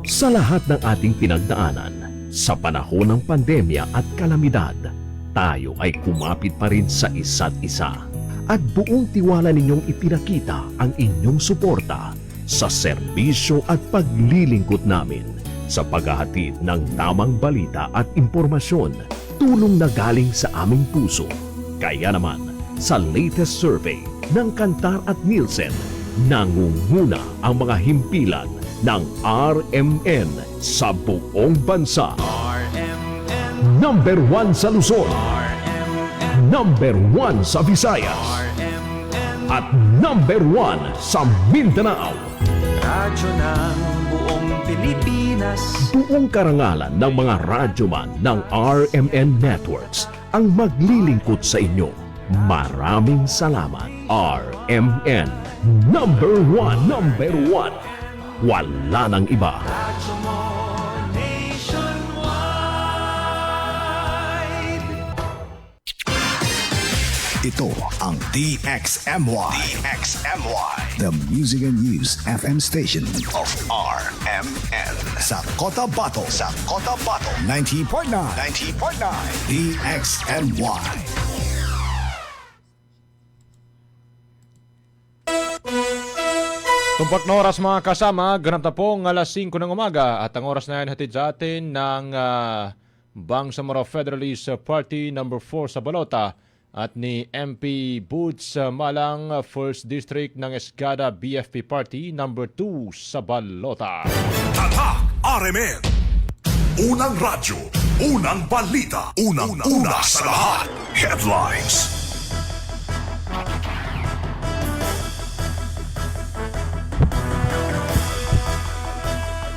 Sa lahat ng ating pinagdaanan, sa panahon ng pandemya at kalamidad, tayo ay kumapit pa rin sa isa't isa. At buong tiwala ninyong ipinakita ang inyong suporta sa serbisyo at paglilingkod namin sa paghahatid ng tamang balita at impormasyon, tulong na galing sa aming puso. Kaya naman, sa latest survey ng Kantar at Nielsen, nangunguna ang mga himpilan ng RMN sa buong bansa. RMN, Number 1 sa Luzon, RMN, number 1 sa Visayas, RMN, at number 1 sa Mindanao. radyo ng buong Pilipinas. Buong karangalan ng mga radyoman ng RMN Networks ang maglilingkod sa inyo. Maraming salamat. RMN, number 1, number 1. Wala nang iba. Radyo mo nationwide. Ito ang DXMY. The Music and News FM station of RMN. Sa Cotabato. 90.9. DXMY. Tumpak na oras mga kasama, ganap na pong alas 5 ng umaga at ang oras na yan hatid sa atin ng Bangsamoro Federalist Party number 4 sa Balota at ni MP Boots Malang 1st District ng Escada BFP Party number 2 sa Balota. Tatak RMN. Unang radyo, unang balita, unang-una sa lahat. Headlines.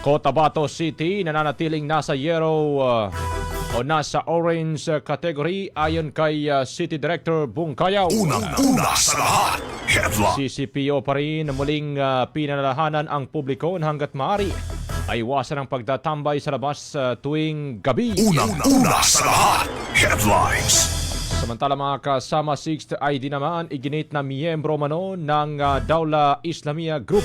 Cotabato City nananatiling nasa yellow o nasa orange category ayon kay City Director Bungkayaw. Unang-una sa lahat. Headline. CCPO pa rin na muling pinanalahanan ang publiko na hanggat maaari ay iwasan ang pagtatambay sa labas tuwing gabi. Unang-una sa lahat. Headlines. Samantala mga kasama, 6th ID naman iginit na miyembro mano ng Dawla Islamia Group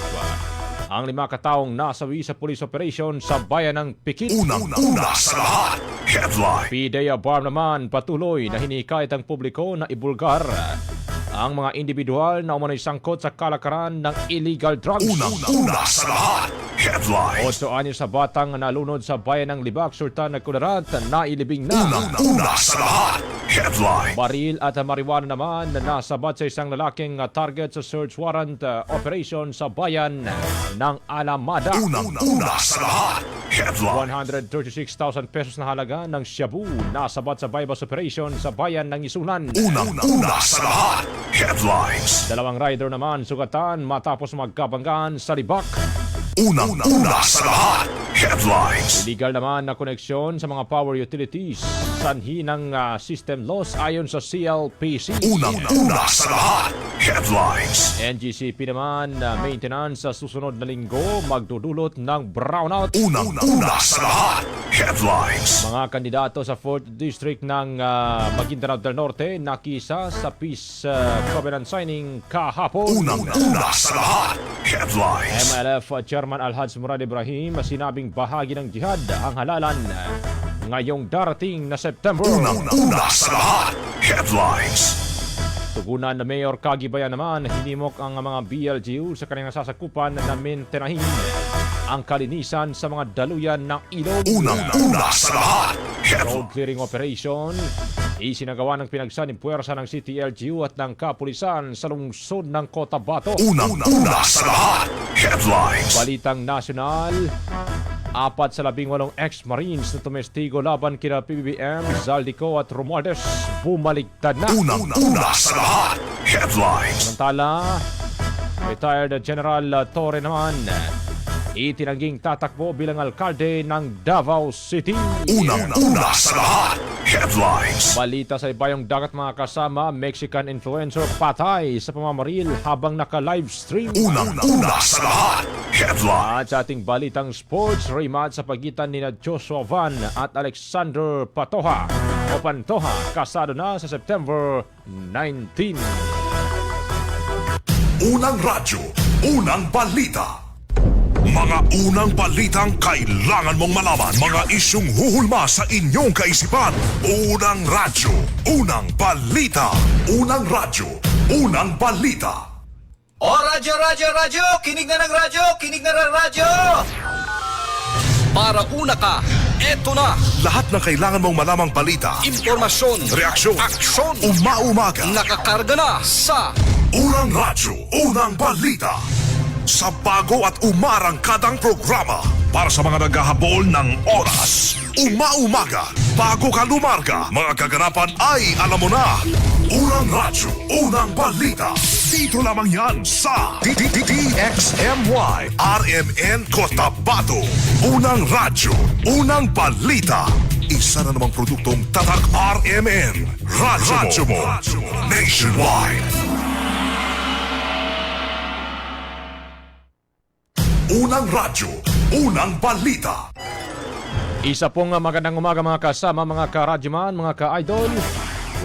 ang 5 kataong nasawi sa police operation sa bayan ng Pikit. Unang-una sa lahat. Headline. PDEA BARM naman patuloy na hinikayat ang publiko na ibulgar ang mga individual na umano'y sangkot sa kalakaran ng illegal drugs. Unang-una sa lahat. Headline. 8 anyos sa batang nalunod sa bayan ng Libak, Sultan ng Kudarat na ilibing na. Unang-una sa lahat. Headline. Baril at marijuana naman na nasabat sa isang lalaking target sa search warrant operation sa bayan ng Alamada. Unang-una sa lahat. Headline. 136,000 pesos na halaga ng shabu nasabat sa bypass operation sa bayan ng Isunan. Unang-una sa lahat. Headlines. 2 rider naman sugatan matapos magkabanggaan sa Libak. Unang-una sa lahat. Headlines. Illegal naman na koneksyon sa mga power utilities. Sanhi ng system loss ayon sa CLPC. Unang-una sa lahat. Headlines. NGCP naman maintenance sa susunod na linggo magdudulot ng brownout. Unang-una sa lahat. Headlines. Mga kandidato sa 4th District ng Maguindanao del Norte nakisa sa Peace Covenant signing kahapon. Unang-una sa lahat. Headlines. MLF Chairman Alhaj Murad Ibrahim sinabing bahagi ng jihad ang halalan ngayong darating na September. Unang-una sa lahat. Headlines. Tugunan na Mayor Kagibayan naman hinimok ang mga BLGU sa kanilang sasakupan na mentenahin ang kalinisan sa mga daluyan ng ilog. Unang-una sa lahat. Road clearing operation isinagawa ng pinagsanib puwersa ng City LGU at ng kapulisan sa lungsod ng Cotabato. Unang-una sa lahat. Headlines. Balitang nasyonal, 4 sa 18 ex-marines na tumestigo laban kina PBBM, Zaldico at Romualdez bumaligtad na. Unang-una sa lahat. Headlines. Samantala, retired General Torre naman itinangging tatakbo bilang alkalde ng Davao City. Unang-una sa lahat. Headlines. Balita sa ibayong dagat mga kasama, Mexican influencer patay sa pamamaril habang naka-livestream. Unang-una sa lahat. Headlines. At sa ating balitang sports, rematch sa pagitan ni Joshua Van at Alexander Pantoja kasado na sa September 19. Unang radyo, unang balita. Mga unang balitang kailangan mong malaman. Mga isyung huhulma sa inyong kaisipan. Unang radyo, unang balita. Unang radyo, unang balita. O radyo, radyo, radyo! Kinig na ng radyo! Kinig na ng radyo! Para una ka, eto na. Lahat ng kailangan mong malamang balita. Impormasyon, Reaksyon, aksyon, umaumaga. nakakarga na sa Unang radyo, unang balita. Sa bago at umarangkadang programa para sa mga naghahabol ng oras. Umaumaga, bago ka lumarga, mga kaganapan ay alam mo na. Unang radyo, unang balita. Dito lamang yan sa DXMY RMN Cotabato. Unang radyo, unang balita. Isa na namang produktong Tatak RMN. Radyo mo. Nationwide. Unang radyo, unang balita. Isa pong magandang umaga mga kasama, mga ka-radyoman, mga ka-idol.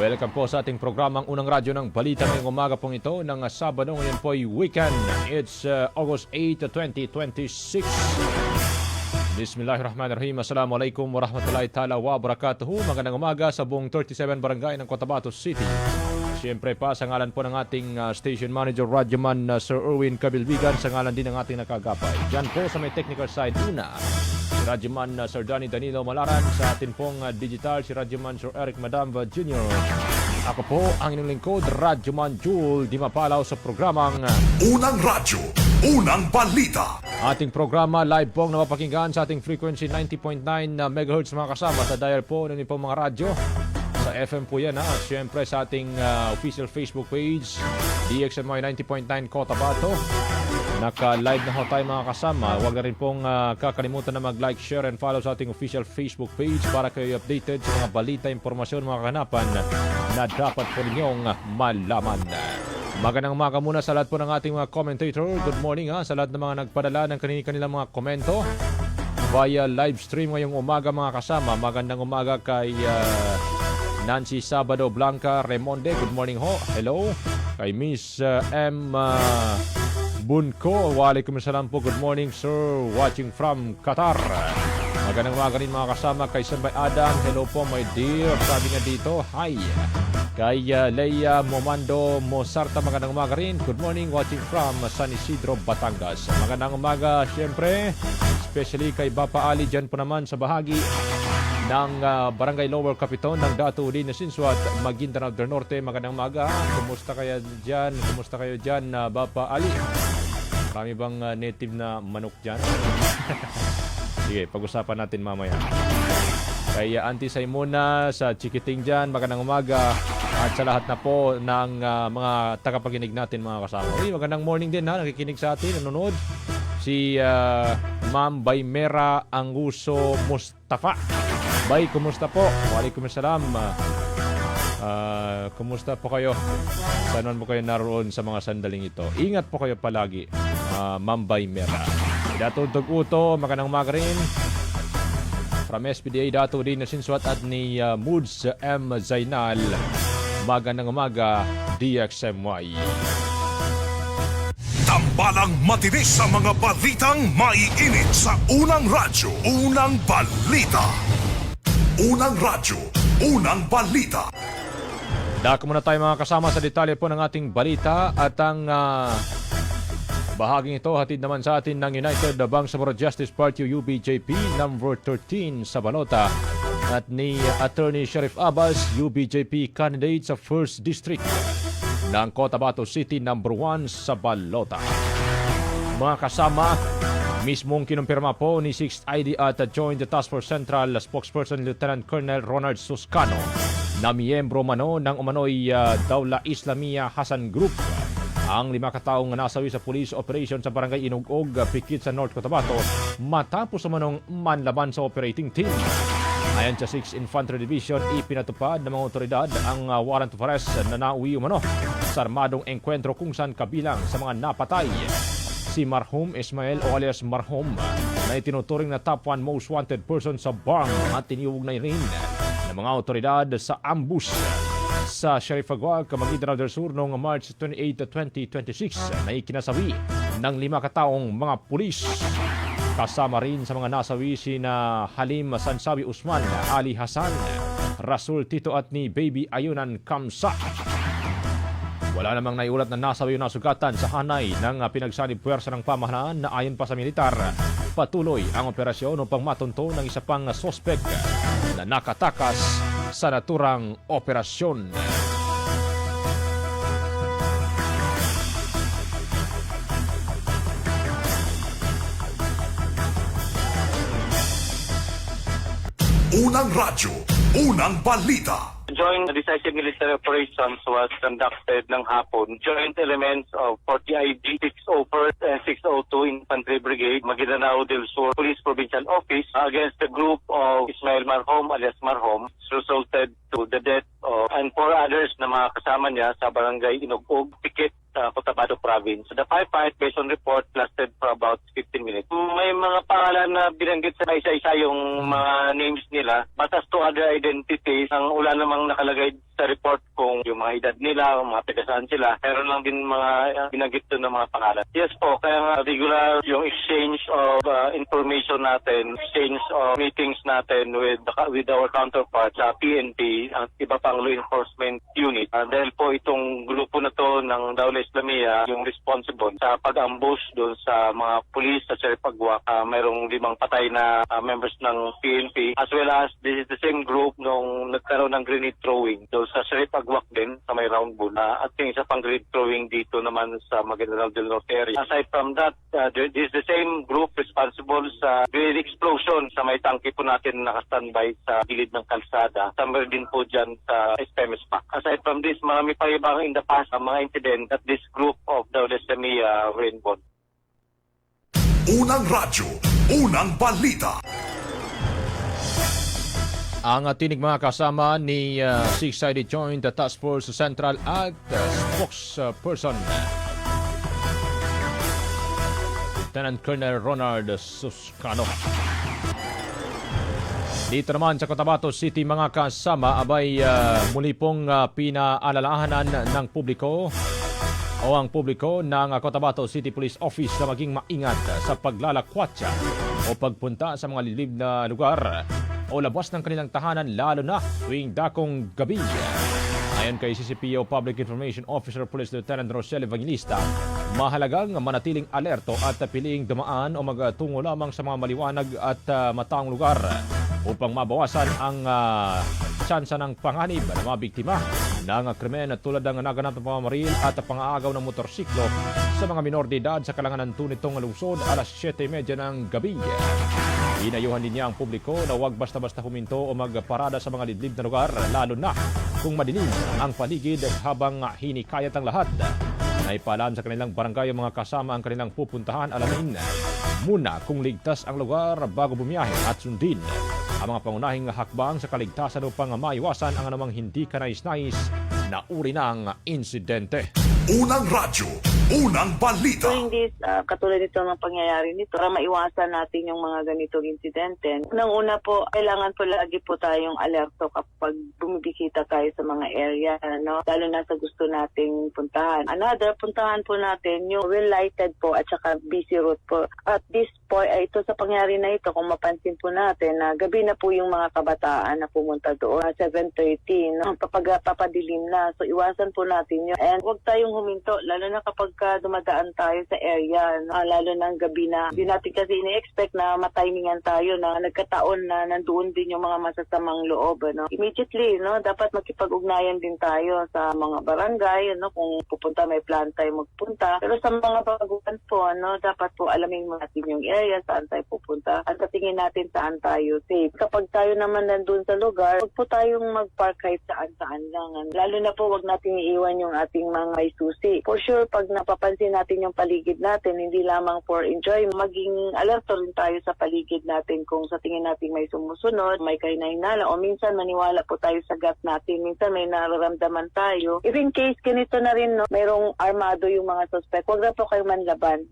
Welcome po sa ating programang Unang Radyo ng Balita ngayong umaga pong ito ng Sabado. Ngayon po ay weekend. It's August 8, 2026. Bismillahirrahmanirrahim. Assalamualaikum warahmatullahi ta'ala wa barakatuhu. Magandang umaga sa buong 37 barangay ng Cotabato City. Siyempre pa sa ngalan po ng ating station manager, radyoman Sir Erwin Cabilbigan, sa ngalan din ng ating nakagapay. Diyan po sa may technical side una, si radyoman Sir Danilo Malaran, sa atin pong digital si radyoman Sir Eric Madamba Jr. Ako po ang inyong lingkod, radyoman Jewel Di Mapalaw, sa programang Unang radyo, unang balita. ating programa live pong napapakinggan sa ating frequency 90.9 MHz mga kasama sa dial po ng pong mga radyo. Sa FM po yan, at syempre sa ating official Facebook page, DXMY 90.9 Cotabato. Naka-live na ho tayo mga kasama. Huwag na rin pong kakalimutan na mag-like, share, and follow sa ating official Facebook page para kayo updated sa mga balita, informasyon, mga kaganapan na dapat po ninyong malaman. Magandang umaga muna sa lahat po ng ating mga commentator. Good morning sa lahat ng mga nagpadala ng kanilang mga komento via live stream ngayong umaga mga kasama. Magandang umaga kay Nancy Sabado Blanca Remonde. Good morning ho. Hello. Kay Miss M. Bunko. Waalaikumsalam po. Good morning sir. Watching from Qatar. Magandang umaga rin mga kasama kay Sanbay Adam. Hello po my dear. Sabi nga dito, hi. Kay Leia Momando Mosarta. Magandang umaga rin. Good morning. Watching from San Isidro, Batangas. Magandang umaga syempre. Especially kay Bapa Ali dyan po naman sa bahagi ng Barangay Lower Capiton ng Dato Udine Sinsuat, Maguindanao del Norte. Magandang umaga. Kumusta kayo dyan? Kumusta kayo dyan, Bapa Ali? Marami bang native na manok dyan? Sige, pag-usapan natin mamaya. Kay Auntie Saimona sa Chikiting dyan, magandang umaga. At sa lahat na po ng mga tagapaginig natin mga kasama. Uy, magandang morning din nakikinig sa atin, nanonood. Si Ma'am Baymera Anguso Mustafa. Bay, kumusta po? Waalaikumsalam. Kumusta po kayo? Saan man po kayo naroon sa mga sandaling ito? Ingat po kayo palagi, Ma'am Baymera. Dato Duguto, magandang umaga rin. From SPDA Dato din na Sinsuat at ni Moods M. Zainal. Magandang umaga, DXMY. Tambalang matinis sa mga balitang maiinit sa Unang Radyo, unang balita. Unang radyo, unang balita. Dako muna tayo mga kasama sa detalye po ng ating balita at ang bahaging ito hatid naman sa atin ng United Bangsamoro Justice Party UBJP number 13 sa balota at ni Attorney Sheriff Abbas, UBJP candidate sa 1st District ng Cotabato City number 1 sa balota. Mga kasama, mismong kinumpirma po ni 6th ID at Joint Task Force Central spokesperson Lieutenant Colonel Ronald Suscano na miyembro mano ng umano'y Dawla Islamia Hasan Group ang 5 kataong nasawi sa police operation sa Barangay Inugog, Pikit sa North Cotabato matapos umanong manlaban sa operating team. Ayon sa 6th Infantry Division, ipinatupad ng mga otoridad ang warrant of arrest na nauwi umano sa armadong engkwentro kung saan kabilang sa mga napatay si Marhum Ismael o alias Marhum na itinuturing na top 1 most wanted person sa BARM at tiniugnay rin ng mga otoridad sa ambush sa Sheriff Aguag, Maguindanao del Sur noong March 28, 2026 na ikinasawi ng 5 kataong mga pulis. Kasama rin sa mga nasawi sina Halim Sansawi Usman, Ali Hasan, Rasul Tito at ni Baby Ayunan Kamsa. Wala namang naiulat na nasawi o nasugatan sa hanay ng pinagsanib puwersa ng pamahalaan na ayon pa sa militar. Patuloy ang operasyon upang matunto ng isa pang sospek na nakatakas sa naturang operasyon. Unang radyo, unang balita. Joint decisive military operations was conducted ng hapon. Joint elements of 40IG 601st and 602 Infantry Brigade, Maguindanao del Sur Police Provincial Office against the group of Ismail Marhom alias Marhom resulted to the death of and 4 others na mga kasama niya sa barangay Inugog, Pikit, Cotabato Province. The firefight based on report lasted for about 15 minutes. May mga pangalan na binanggit sa isa-isa yung mga names nila, but as to other identities, ang wala namang nakalagay sa report kung yung mga edad nila, mga taga-saan sila. Meron lang din mga binanggit doon ng mga pangalan. Yes po, kaya nga regular yung exchange of information natin, exchange of meetings natin with our counterparts sa PNP, ang iba pang law enforcement unit. Dahil po itong grupo na to ng Dawla Islamia, yung responsible sa pag-ambush doon sa mga pulis sa Sheriff Agwak, mayroong 5 patay na members ng PNP, as well as this is the same group nung nagkaroon ng grenade throwing doon sa Sheriff Agwak din sa may round bull, at yung isa pang grenade throwing dito naman sa Maguindanao del Norte area. Aside from that, this is the same group responsible sa grenade explosion sa may tangke po natin nakastandby sa gilid ng kalsada. Somewhere din po dyan sa SPMS Park. Aside from this, marami pa ibang in the past mga incident that this group of Dawla Islamia were involved. Unang radyo, unang balita. Ang tinig mga kasama ni Six-Sided Joint Task Force Central at spokesperson Lieutenant Colonel Ronald Suscano. Dito naman sa Cotabato City mga kasama, abay muli pong pinaalalahanan ng publiko o ang publiko ng Cotabato City Police Office na maging maingat sa paglalakwatsa o pagpunta sa mga lilib na lugar o labas ng kanilang tahanan lalo na tuwing dakong gabi. Ayon kay CCPO Public Information Officer Police Lieutenant Rosel Evangelista, mahalagang manatiling alerto at piliing dumaan o magtungo lamang sa mga maliwanag at mataong lugar upang mabawasan ang tsansa ng panganib ng mga biktima ng krimen tulad ng naganap na pamamaril at pangaagaw ng motorsiklo sa mga minor de edad sa kalanganan nitong lungsod alas 7:30 ng gabi. Inayuhan din niya ang publiko na huwag basta-basta huminto o magparada sa mga lidlib na lugar, lalo na kung madilim ang paligid habang hinikayat ang lahat. Naipaalam sa kanilang barangay ang mga kasama ang kanilang pupuntahan, alamin muna kung ligtas ang lugar bago bumiyahe at sundin ang mga pangunahing hakbang sa kaligtasan upang maiwasan ang anumang hindi kanais-nais na uri ng insidente. Unang radyo, unang balita. During this, katulad nito ng pangyayari nito, para maiwasan natin yung mga ganitong insidente. Unang-una po, kailangan po lagi po tayong alerto kapag bumibisita tayo sa mga area, no? Lalo na sa gusto nating puntahan. Another, puntahan po natin yung well-lighted po at saka busy route po. At this point, ito sa pangyayari na ito, kung mapansin po natin, na gabi na po yung mga kabataan na pumunta doon, 7:30, no? Papadilim na. So, iwasan po natin yun. And huwag tayong huminto, lalo na kapag dumadaan tayo sa area, no? Lalo na gabi na. Hindi natin kasi ini-expect na matimingan tayo na nagkataon na nandoon din yung mga masasamang loob, no? Immediately, no? Dapat makipag-ugnayan din tayo sa mga barangay, no? Kung pupunta, may plan tayo magpunta. Pero sa mga baguhan po, no? Dapat po alamin natin yung area, saan tayo pupunta, at tingin natin saan tayo safe. Kapag tayo naman nandun sa lugar, huwag po tayong mag-park kahit saan-saan lang. Lalo na po, huwag natin iiwan yung ating mga may susi. For sure, pag napapansin natin yung paligid natin, hindi lamang for enjoy, maging alerto rin tayo sa paligid natin kung sa tingin natin may sumusunod, may kahinala, o minsan maniwala po tayo sa gut natin. Minsan may nararamdaman tayo. If in case, ganito na rin, no, mayroong armado yung mga suspect, huwag na po kayo manlaban.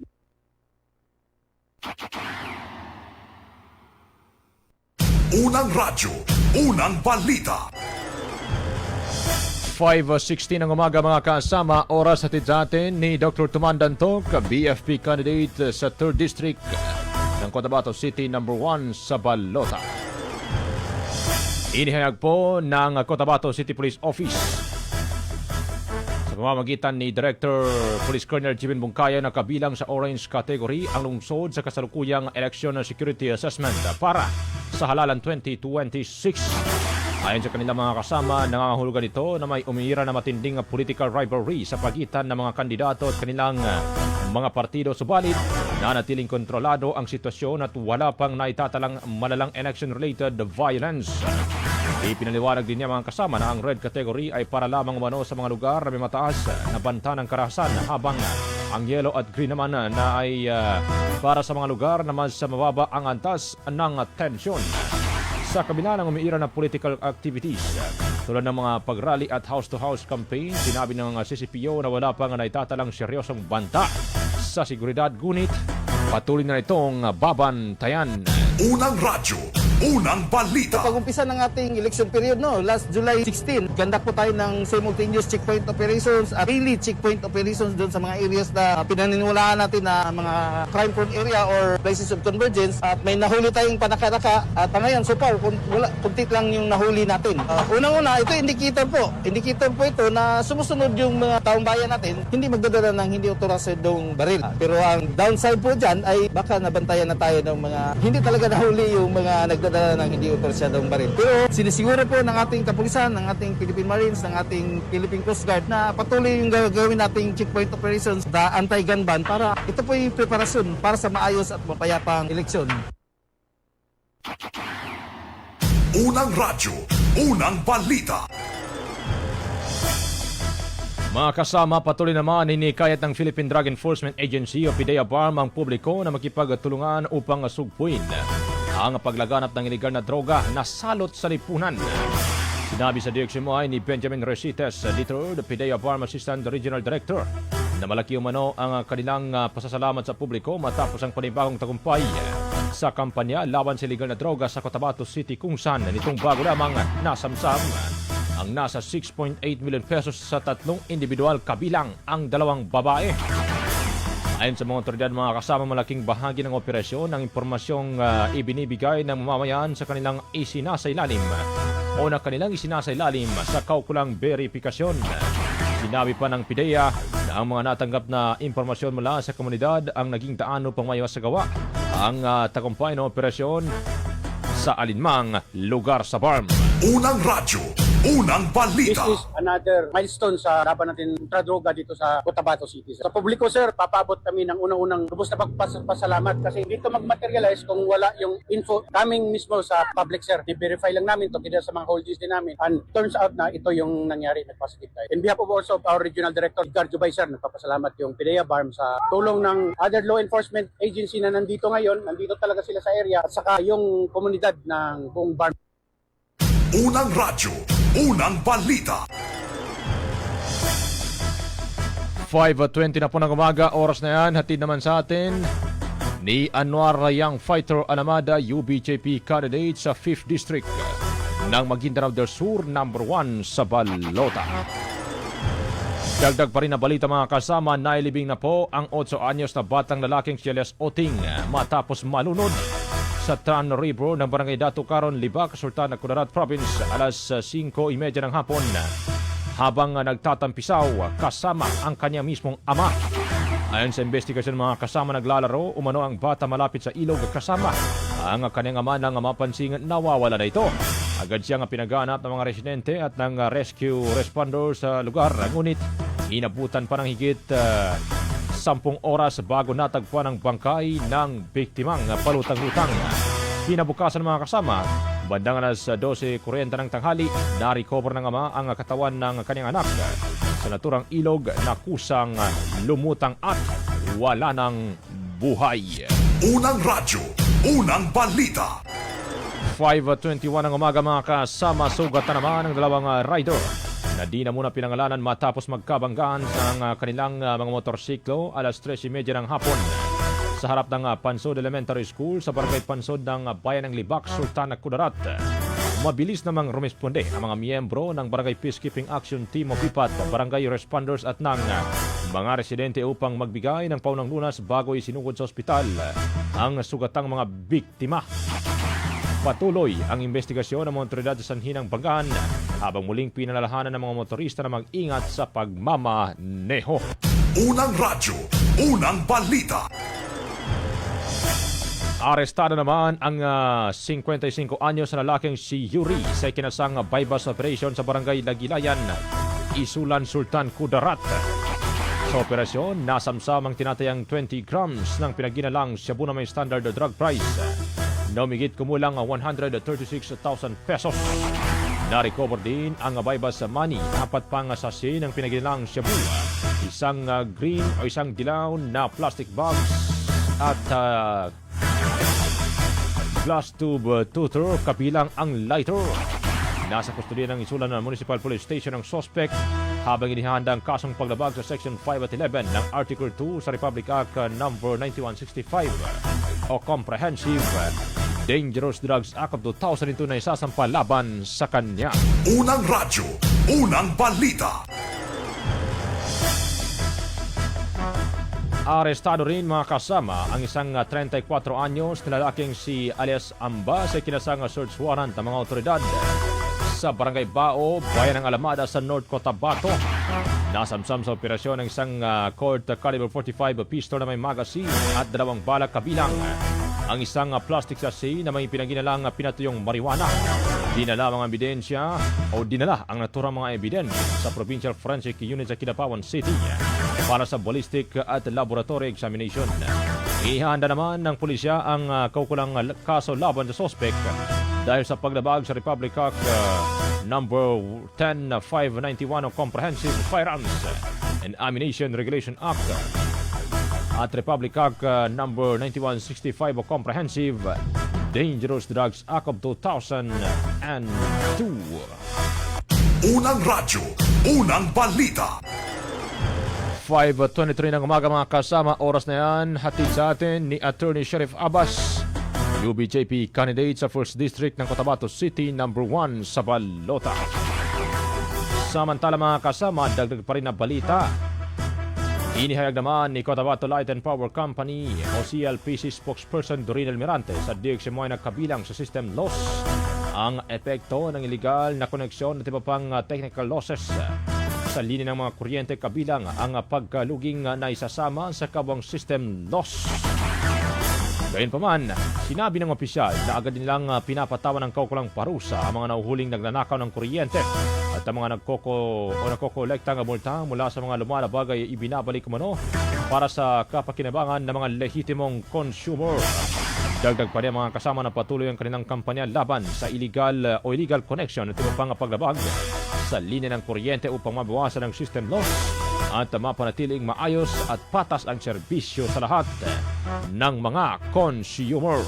Unang radyo, unang balita. 5:16 ng umaga mga kasama, oras hatid sa atin ni Dr. Tumandantok, BFP candidate sa 3rd District ng Cotabato City number 1 sa Balota. Inihayag po ng Cotabato City Police Office sa pamamagitan ni Director Police Colonel Jimin Bungkaya na kabilang sa orange category ang lungsod sa kasalukuyang election security assessment para sa halalan 2026. Ayon sa kanilang mga kasama, nangangahulugan ito na may umiira na matinding political rivalry sa pagitan ng mga kandidato at kanilang mga partido. Subalit, nanatiling kontrolado ang sitwasyon at wala pang naitatalang malalang election-related violence. Ipinaliwanag din niya mga kasama na ang red category ay para lamang umano sa mga lugar na may mataas na banta ng karahasan, habang ang yellow at green naman na ay para sa mga lugar na mas mababa ang antas ng tensyon. Sa kabila ng umiira na political activities tulad ng mga pagrally at house-to-house campaign, sinabi ng CCPO na wala pang naitatalang seryosong banta sa seguridad, ngunit patuloy na itong babantayan. Unang radyo, unang balita. Pag-umpisa ng ating election period, last July 16, gandak po tayo ng simultaneous checkpoint operations at daily checkpoint operations doon sa mga areas na pinaniniwalaan natin na mga crime-prone area or places of convergence, at may nahuli tayong panaka-raka at ngayon so far, kuntit lang yung nahuli natin. Unang-una, ito indicator po ito na sumusunod yung mga taong bayan natin, hindi magdadala ng hindi otorasyadong baril. Pero ang downside po dyan ay baka nabantayan na tayo ng mga hindi talaga nahuli yung mga nagdadala ng hindi otorasyadong baril. Pero sinisiguro po ng ating kapulisan, ng ating Philippine Marines, ng ating Philippine Coast Guard na patuloy yung gagawin nating checkpoint operations sa anti-gun ban para ito po yung preparasyon para sa maayos at mapayapang eleksyon. Unang radyo, unang balita. Mga kasama, patuloy naman hinikayat ng Philippine Drug Enforcement Agency o PDEA BARM ang publiko na makipagtulungan upang sugpuin ang paglaganap ng iligal na droga na salot sa lipunan. Sinabi sa DXMI ni Benjamin Resites, III, PDEA BARM Assistant Regional Director, na malaki umano ang kanilang pasasalamat sa publiko matapos ang panibagong tagumpay sa kampanya laban sa iligal na droga sa Cotabato City, kung saan nitong bago lamang nasamsam ang nasa 6.8 million pesos sa 3 individual kabilang ang 2 babae. Ayon sa mga otoridad, mga kasama, malaking bahagi ng operasyon ng impormasyong ibinibigay ng mamamayan sa kanilang isinasailalim o na kanilang isinasailalim sa kaukulang verifikasyon. Sinabi pa ng PDEA na ang mga natanggap na impormasyon mula sa komunidad ang naging daan upang maiwasagawa ang tagumpay ng operasyon sa alinmang lugar sa BARM. Unang radyo, unang balita. This is another milestone sa laban natin kontra-droga dito sa Cotabato City. Sa publiko, sir, papabot kami ng unang-unang lubos na pagpasalamat kasi dito mag-materialize kung wala yung info coming mismo sa public, sir. I-verify lang namin to sa mga holdings din namin, and turns out na ito yung nangyari, nag-positive tayo. In behalf of also of our Regional Director, Edgar Jubay, sir, nagpapasalamat yung PDEA BARM sa tulong ng other law enforcement agency na nandito ngayon, nandito talaga sila sa area, at saka yung komunidad ng buong BARM. Unang radyo, unang balita. 5:20 na po ng umaga, oras na yan. Hatid naman sa atin ni Anwar Young Fighter Alamada, UBJP candidate sa 5th District ng Maguindanao del Sur, number 1 sa Balota. Dagdag pa rin na balita, mga kasama, nailibing na po ang 8 anyos na batang lalaking si Elias Oting matapos malunod sa Tan River ng Barangay Dato Caron, Libac, Sultan Kudarat Province alas 5:30 ng hapon habang nagtatampisaw kasama ang kanya mismong ama. Ayon sa investigasyon, mga kasama, naglalaro umano ang bata malapit sa ilog kasama ang kanyang ama nang mapansing nawawala na ito. Agad siyang pinaganap ng mga residente at ng rescue responders sa lugar, ngunit inabutan pa ng higit 10 oras bago natagpuan ang bangkay ng biktimang palutang-lutang. Kinabukasan, mga kasama, bandang alas 12:40 ng tanghali, na-recover ng ama ang katawan ng kanyang anak sa naturang ilog na kusang lumutang at wala ng buhay. Unang radyo, unang balita. 5:21 ng umaga, mga kasama, sugatan naman ng 2 rider na di na muna pinangalanan matapos magkabanggaan ng kanilang mga motorsiklo alas 3:30 ng hapon sa harap ng Pansod Elementary School sa Barangay Pansod ng Bayan ng Libac, Sultan Kudarat. Mabilis namang rumisponde ang mga miyembro ng Barangay Peacekeeping Action Team o BIPAT, barangay responders at ng mga residente upang magbigay ng paunang lunas bago isinugod sa ospital ang sugatang mga biktima. Patuloy ang investigasyon ng mga otoridad sa sanhi ng Bangahan habang muling pinalalahanan ng mga motorista na mag-ingat sa pagmamaneho. Unang radyo, unang balita. Arestado naman ang 55 anyos na lalaking si Yuri sa ikinasang bypass operation sa barangay Lagilayan, Isulan, Sultan Kudarat. Sa operasyon, nasamsam ang tinatayang 20 grams ng pinaginalang shabu na may standard drug price. Namigit kumulang 136,000 pesos. Na-recover din ang bypass money, 4 pang sachet ng pinaginalang shabu, isang green o isang dilaw na plastic bags at glass tube tutor kabilang ang lighter. Nasa kustodiya ng Isulan Municipal Police Station ang suspect habang inihanda ang kasong paglabag sa Section 5 at 11 ng Article 2 sa Republic Act No. 9165 o Comprehensive Dangerous Drugs Act of 2002 na isasampa laban sa kanya. Unang radyo, unang balita. Arestado rin mga kasama ang isang 34 anyos na lalaking si alias Amba sa kinasang search warrant ng mga otoridad sa Barangay Bao, Bayan ng Alamada sa North Cotabato. Nasamsam sa operasyon ng isang Colt caliber 45 pistol na may magazine at 2 balak kabilang ang isang plastic sachet na may pinaginalang pinatuyong marijuana. Dinala ang ebidensya o dinala ang naturang mga ebidensya sa Provincial Forensic Unit sa Kidapawan City para sa ballistic at laboratory examination. Ihanda naman ng pulisya ang kaukulang kaso laban sa suspect dahil sa paglabag sa Republic Act number 10591 o Comprehensive Firearms and Ammunition Regulation Act at Republic Act number 9165 o Comprehensive Dangerous Drugs Act of 2002. Unang radyo, unang balita. 5:23 ng umaga mga kasama, oras na yan, hatid sa atin ni Attorney Sheriff Abbas, UBJP candidate sa 1st District ng Cotabato City, number 1 sa Balota. Samantala mga kasama, dagdag pa rin na balita. Inihayag naman ni Cotabato Light and Power Company o CLPC spokesperson Doreen Almirante sa DXMY na kabilang sa system loss ang epekto ng illegal na koneksyon at iba pang technical losses sa linya ng mga kuryente kabilang ang pagkaluging na isasama sa kawang system loss. Gayunpaman, sinabi ng opisyal na agad nilang pinapatawan ng kaukulang parusa ang mga nahuhuling nagnanakaw ng kuryente at ang mga nagkokolekta ng multa mula sa mga lumalabag ay ibinabalik umano para sa kapakinabangan ng mga lehitimong consumer. Dagdag pa rin mga kasama na patuloy ang kanilang kampanya laban sa illegal connection at iba pang paglabag sa linya ng kuryente upang mabawasan ang system loss at mapanatiling maayos at patas ang serbisyo sa lahat ng mga consumer.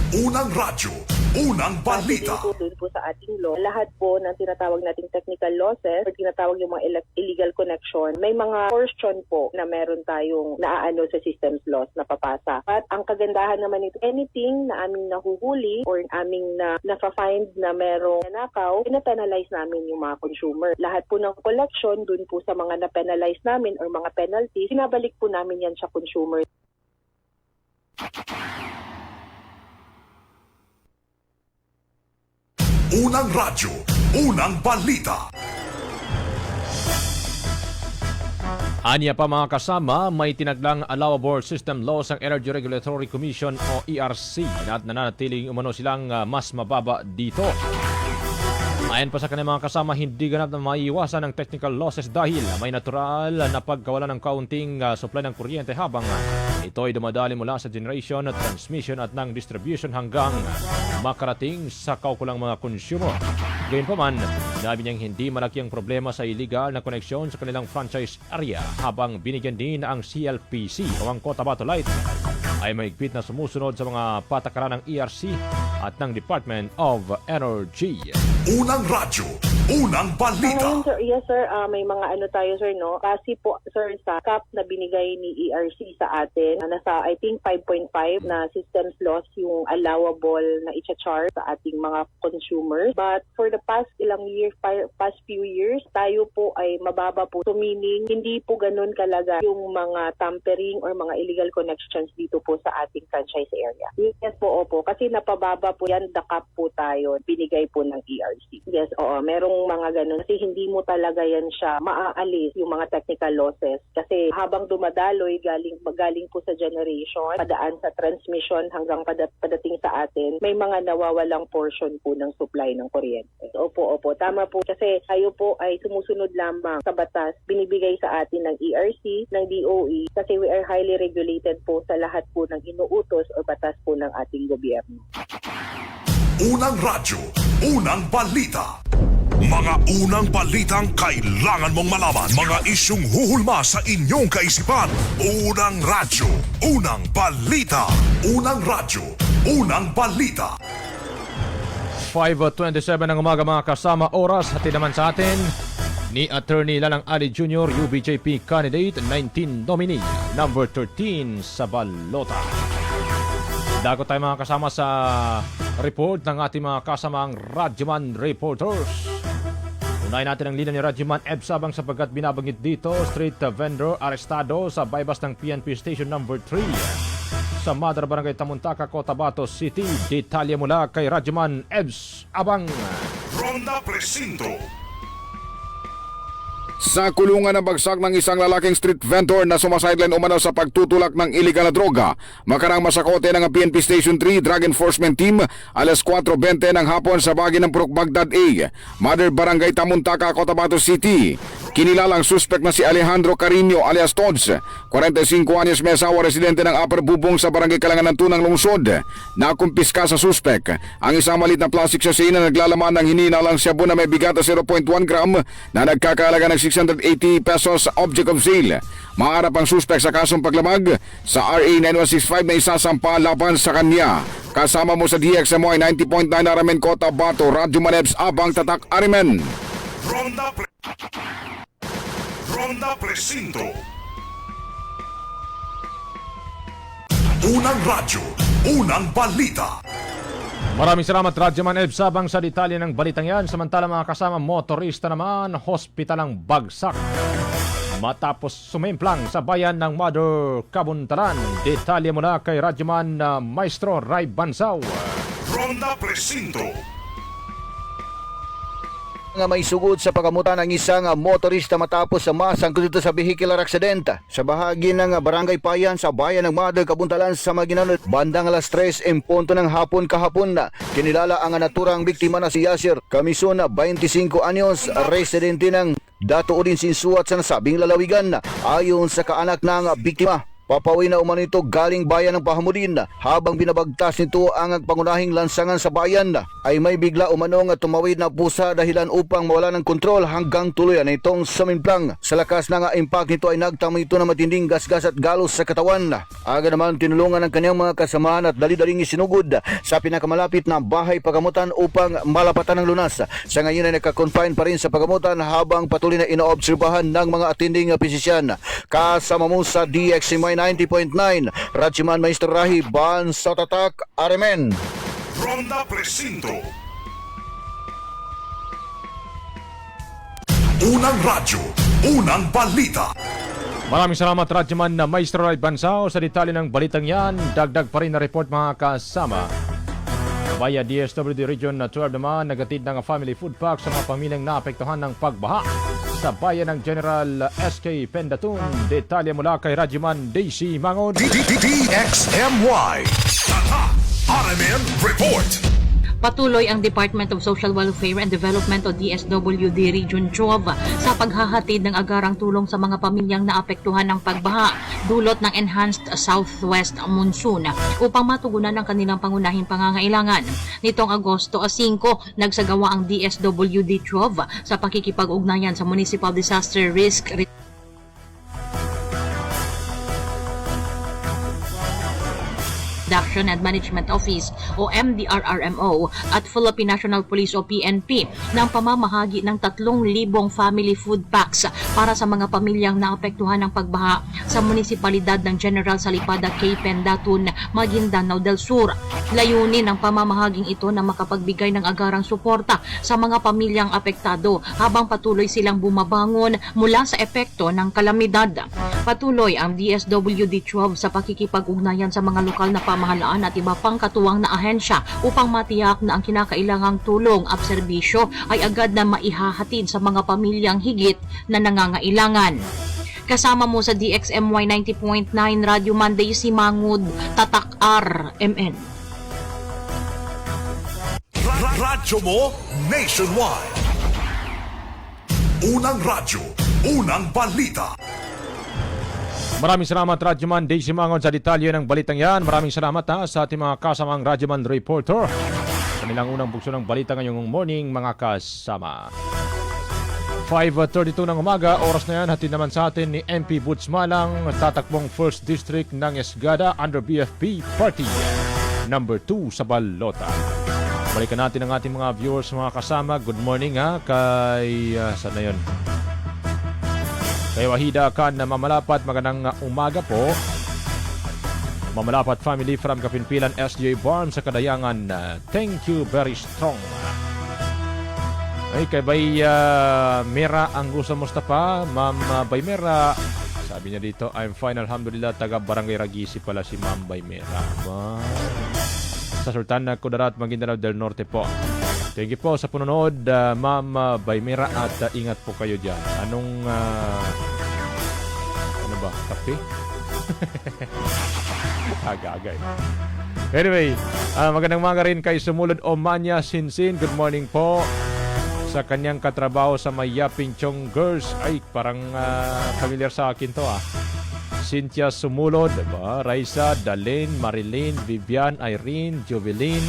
Unang radyo, unang balita. Doon po sa ating law, lahat po ng tinatawag nating technical losses or tinatawag yung mga illegal connection, may mga portion po na meron tayong naaano sa systems loss na papasa. At ang kagandahan naman ito, anything na aming nahuhuli or aming na-find na merong nanakaw, pinapenalize namin yung mga consumer. Lahat po ng collection doon po sa mga na-penalize namin or mga penalties, sinabalik po namin yan sa consumer. Unang radyo, unang balita. Anya pa mga kasama, may tinaglang allowable system loss ang Energy Regulatory Commission o ERC at nananatiling umano silang mas mababa dito. Ayon pa sa kanilang mga kasama, hindi ganap na maiiwasan ang technical losses dahil may natural na pagkawala ng kaunting supply ng kuryente habang ito ay dumadali mula sa generation at transmission at ng distribution hanggang makarating sa kaukulang mga consumer. Gayunpaman, nabi niyang hindi malaki ang problema sa illegal na koneksyon sa kanilang franchise area habang binigyan din ang CLPC o ang Cotabato Light ay mahigpit na sumusunod sa mga patakaran ng ERC at ng Department of Energy. Unang radyo, Unang balita. Ngayon, sir, yes sir, may mga ano tayo sir, no? Kasi po sir sa cap na binigay ni ERC sa atin, nasa I think 5.5 na systems loss yung allowable na i-charge sa ating mga consumers. But for the past past few years, tayo po ay mababa po. So meaning, hindi po ganun kalaga yung mga tampering or mga illegal connections dito po sa ating franchise area. Yes po, opo. Kasi napababa po yan, the cap po tayo, binigay po ng ERC. Yes, oo. Merong mga ganun. Kasi hindi mo talaga yan siya maaalis yung mga technical losses. Kasi habang dumadaloy, galing po sa generation, padaan sa transmission hanggang padating sa atin, may mga nawawalang portion po ng supply ng kuryente. Opo. Tama po. Kasi tayo po ay sumusunod lamang sa batas binibigay sa atin ng ERC, ng DOE, kasi we are highly regulated po sa lahat po ng inuutos o batas po ng ating gobyerno. Unang radyo, unang balita. Mga unang balitang kailangan mong malaman. Mga isyung huhulma sa inyong kaisipan. Unang radyo, unang balita. Unang radyo, unang balita. 5:27 ng umaga mga kasama, oras hatid naman sa atin ni Attorney Lalang Ali Jr., UBJP candidate, 19 nominee, number 13 sa balota. Dago tayo mga kasama sa report ng ating mga kasamang Radyoman Reporters. Unahin natin ang linya ni Radyoman Eb Sabang sapagkat binabanggit dito, street vendor arestado sa bypass ng PNP Station number 3 sa Mother Barangay Tamuntaka, Cotabato City. Detalye mula kay Radyoman Ebs Abang. Ronda Presinto. Sa kulungan ng bagsak ng isang lalaking street vendor na sumasideline umano sa pagtutulak ng iligal na droga, makarang masakote ng PNP Station 3 Drug Enforcement Team alas 4:20 ng hapon sa bahagi ng Purok Bagdad A, Mother Barangay Tamuntaka, Cotabato City. Kinilalang suspect na si Alejandro Carino alias Tods, 45 anyos, may asawa, residente ng Upper Bubong sa Barangay Kalangan ng Tunang Lungsod. Nakumpiska sa suspect ang isang maliit na plastic sachet na naglalaman ng hininalang shabu na may bigat na 0.1 gram na nagkakahalaga ng 680 pesos sa object of sale. Maharap ang suspect sa kasong paglamag sa RA 9165 na isasampa laban sa kanya. Kasama mo sa DXMY 90.9 Aramen, Cotabato, Radyoman Ebs Abang, Tatak Arimen. Ronda Presinto. Unang radyo, unang balita. Maraming salamat Radyoman Eb Sabang sa detalye ng balitang yan. Samantala mga kasama, motorista naman, hospital ang bagsak matapos sumimplang sa bayan ng Mother Kabuntalan. Detalye mula kay Radyoman Maestro Ray Bansaw. Ronda Presinto. Nga may sugod sa pagkamutan ng isang motorista matapos sa masangkot dito sa vehicular accident sa bahagi ng Barangay Payan sa bayan ng Mother Kabuntalan sa Maguindanao. Bandang alas 3 ng hapon kahapon na kinilala ang naturang biktima na si Yasir Kamison, 25 anyos, residente ng Dato Odin Sinsuat sa nasabing lalawigan. Ayon sa kaanak ng biktima, papawin na umano ito galing bayan ng Pahamudin. Habang binabagtas nito ang pangunahing lansangan sa bayan, ay may bigla umanong tumawid na pusa dahilan upang mawala ng kontrol hanggang tuluyan itong sumimplang. Sa lakas ng impact nito ay nagtamo ito na matinding gasgas at galos sa katawan. Aga naman tinulungan ng kanyang mga kasamahan at dali-daling isinugod sa pinakamalapit na bahay pagamutan upang malapatan ng lunas. Sa ngayon ay nakakonfine pa rin sa pagamutan habang patuloy na inoobserbahan ng mga atinding pisisyan. Kasama mo sa DXMY 90.9, Radyoman Maestro Rahi Ban sa Tatak Arimen. Ronda Presinto. Unang radyo, unang balita. Maraming salamat Radyoman Maestro Ray Bansaw sa detalye ng balitang yan. Dagdag pa rin na report mga kasama. Via DSWD Region 12 naman, nagatid ng family food pack sa mga pamilyang naapektuhan ng pagbaha sa bayan ng General SK Pendatun. Detalye mula kay Radyoman Daisy Mangod. DXMY Tatak Arimen Report. Patuloy ang Department of Social Welfare and Development o DSWD Region 12 sa paghahatid ng agarang tulong sa mga pamilyang naapektuhan ng pagbaha dulot ng Enhanced Southwest Monsoon upang matugunan ang kanilang pangunahing pangangailangan. Nitong Agosto 5, nagsagawa ang DSWD 12 sa pakikipag-ugnayan sa Municipal Disaster Risk Reduction Protection and Management Office o MDRRMO at Philippine National Police o PNP ng pamamahagi ng 3,000 family food packs para sa mga pamilyang naapektuhan ng pagbaha sa munisipalidad ng General Salipada, Cape Pendatun, Maguindanao del Sur. Layunin ng pamamahaging ito na makapagbigay ng agarang suporta sa mga pamilyang apektado habang patuloy silang bumabangon mula sa epekto ng kalamidad. Patuloy ang DSWD-12 sa pakikipag-ugnayan sa mga lokal na pamahalaan at iba pang katuwang na ahensya upang matiyak na ang kinakailangang tulong at serbisyo ay agad na maihahatid sa mga pamilyang higit na nangangailangan. Kasama mo sa DXMY 90.9 Radio Monday si Mangud Tatak RMN. Radyo mo nationwide. Unang radyo, unang balita. Maraming salamat Radyoman Daisy Mangon sa detalye ng balitang yan. Maraming salamat sa ating mga kasamang Radyoman reporter. Kanilang unang bukso ng balita ngayong morning mga kasama. 5:32 ng umaga, oras na yan, hatid naman sa atin ni MP Boots Malang, tatakbong 1st District ng Esgada under BFP Party number 2 sa Balota. Balikan natin ang ating mga viewers, mga kasama. Good morning kay saan na yun? Kay Wahida Khan na Mamalapat, magandang umaga po. Mamalapat family from Kapinpilan SJ Farm sa Kadayangan. Thank you, very strong. Ay, kay Bay Mera Angusa Mustafa, Ma'am Bay Mera. Sabi niya dito, I'm fine, alhamdulillah. Taga Barangay Ragisi pala si Ma'am Bay Mera. Sa Sultan Kudarat, Maguindanao del Norte po. Thank you po sa panonood, Ma'am Baymira, at ingat po kayo dyan. Anong, ano ba, kape? Agagay. Anyway, magandang umaga rin kay Sumulod Omanya Sinsin. Good morning po. Sa kanyang katrabaho sa Mayaping Chong Girls. Ay, parang familiar sa akin to Cynthia Sumulod, diba? Raisa, Dalene, Marilyn, Vivian, Irene, Jovelyn,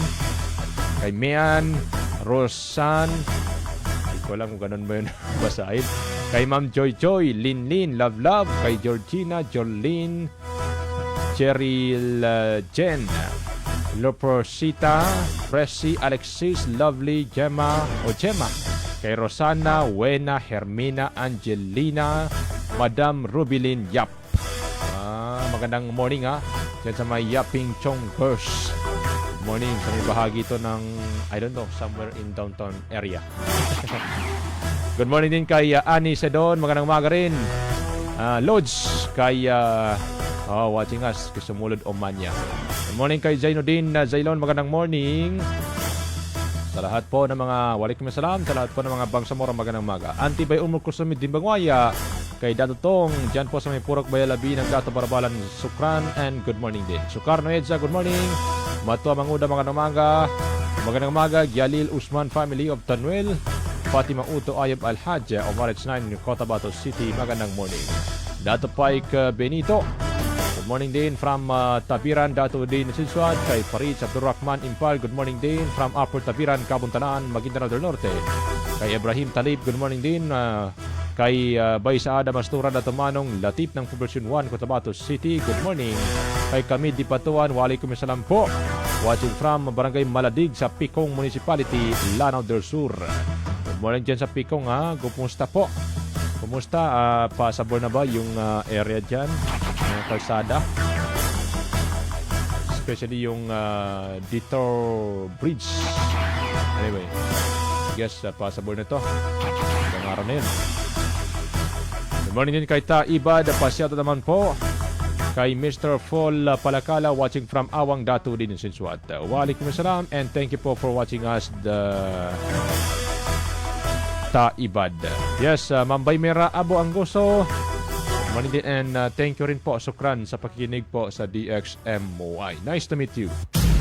kay Mian, Rosan, hindi ko alam kung ganun ba yun basahin. Kay Ma'am Joy Joy, Lin Lin, Love Love, kay Georgina, Jolene, Cheryl Jen, Loprosita, Presi, Alexis, Lovely, Gemma, kay Rosana, Wena, Hermina, Angelina, Madam Rubilin Yap. Magandang morning dyan sa may Yaping Chong Girls. Morning sa may bahagi ito ng, I don't know, somewhere in downtown area. Good morning din kay Annie Sedon. Magandang umaga rin. Lods kay watching us kay Sumulod Omanya. Good morning kay Zainuddin Zailon. Magandang morning sa lahat po ng mga waalaikumsalam, sa lahat po ng mga bangsamoro. Magandang umaga. Antibay Umul Kusumid din Bangwaya, kay Dato Tong dyan po sa may Purok Bayalabi ng Gato Barabalan, Sukran, and good morning din. Sukarno Edsa, good morning. Matua Manguda, magandang umaga. Magandang umaga, Gyalil Usman family of Tanuel, Fatima Uto Ayab Al-Hajj, Omarets 9, Cotabato City, magandang morning. Dato Pike Benito, good morning din from Tabiran, Dato din Silsuad, kay Farid Abdurrahman Impal, good morning din from Upper Tabiran, Kabuntanaan, Maguindanao del Norte. Kay Ibrahim Talib, good morning din. Kay Baysa Adam Astura na Tumanong, Latip ng Poblasyon 1, Cotabato City, good morning. Kay Kamid Di Patuan, waalaikumsalam po. Watching from Barangay Maladig sa Picong Municipality, Lanao del Sur. Good morning dyan sa Picong Kumusta po? Kumusta? Pasabol na ba yung area dyan? Kalsada? Especially yung Detour Bridge. Anyway, guess pasabol na to. Ang araw na yun. Good morning din kay Taibad, pasyado naman po. Kay Mr. Fall Palakala, watching from Awang Datu din in Sinsuat. Waalaikumsalam and thank you po for watching us, the Taibad. Yes, Ma'am Baymera Abo Angoso. Good morning din and thank you rin po, Sukran, sa pakikinig po sa DXMY. Nice to meet you.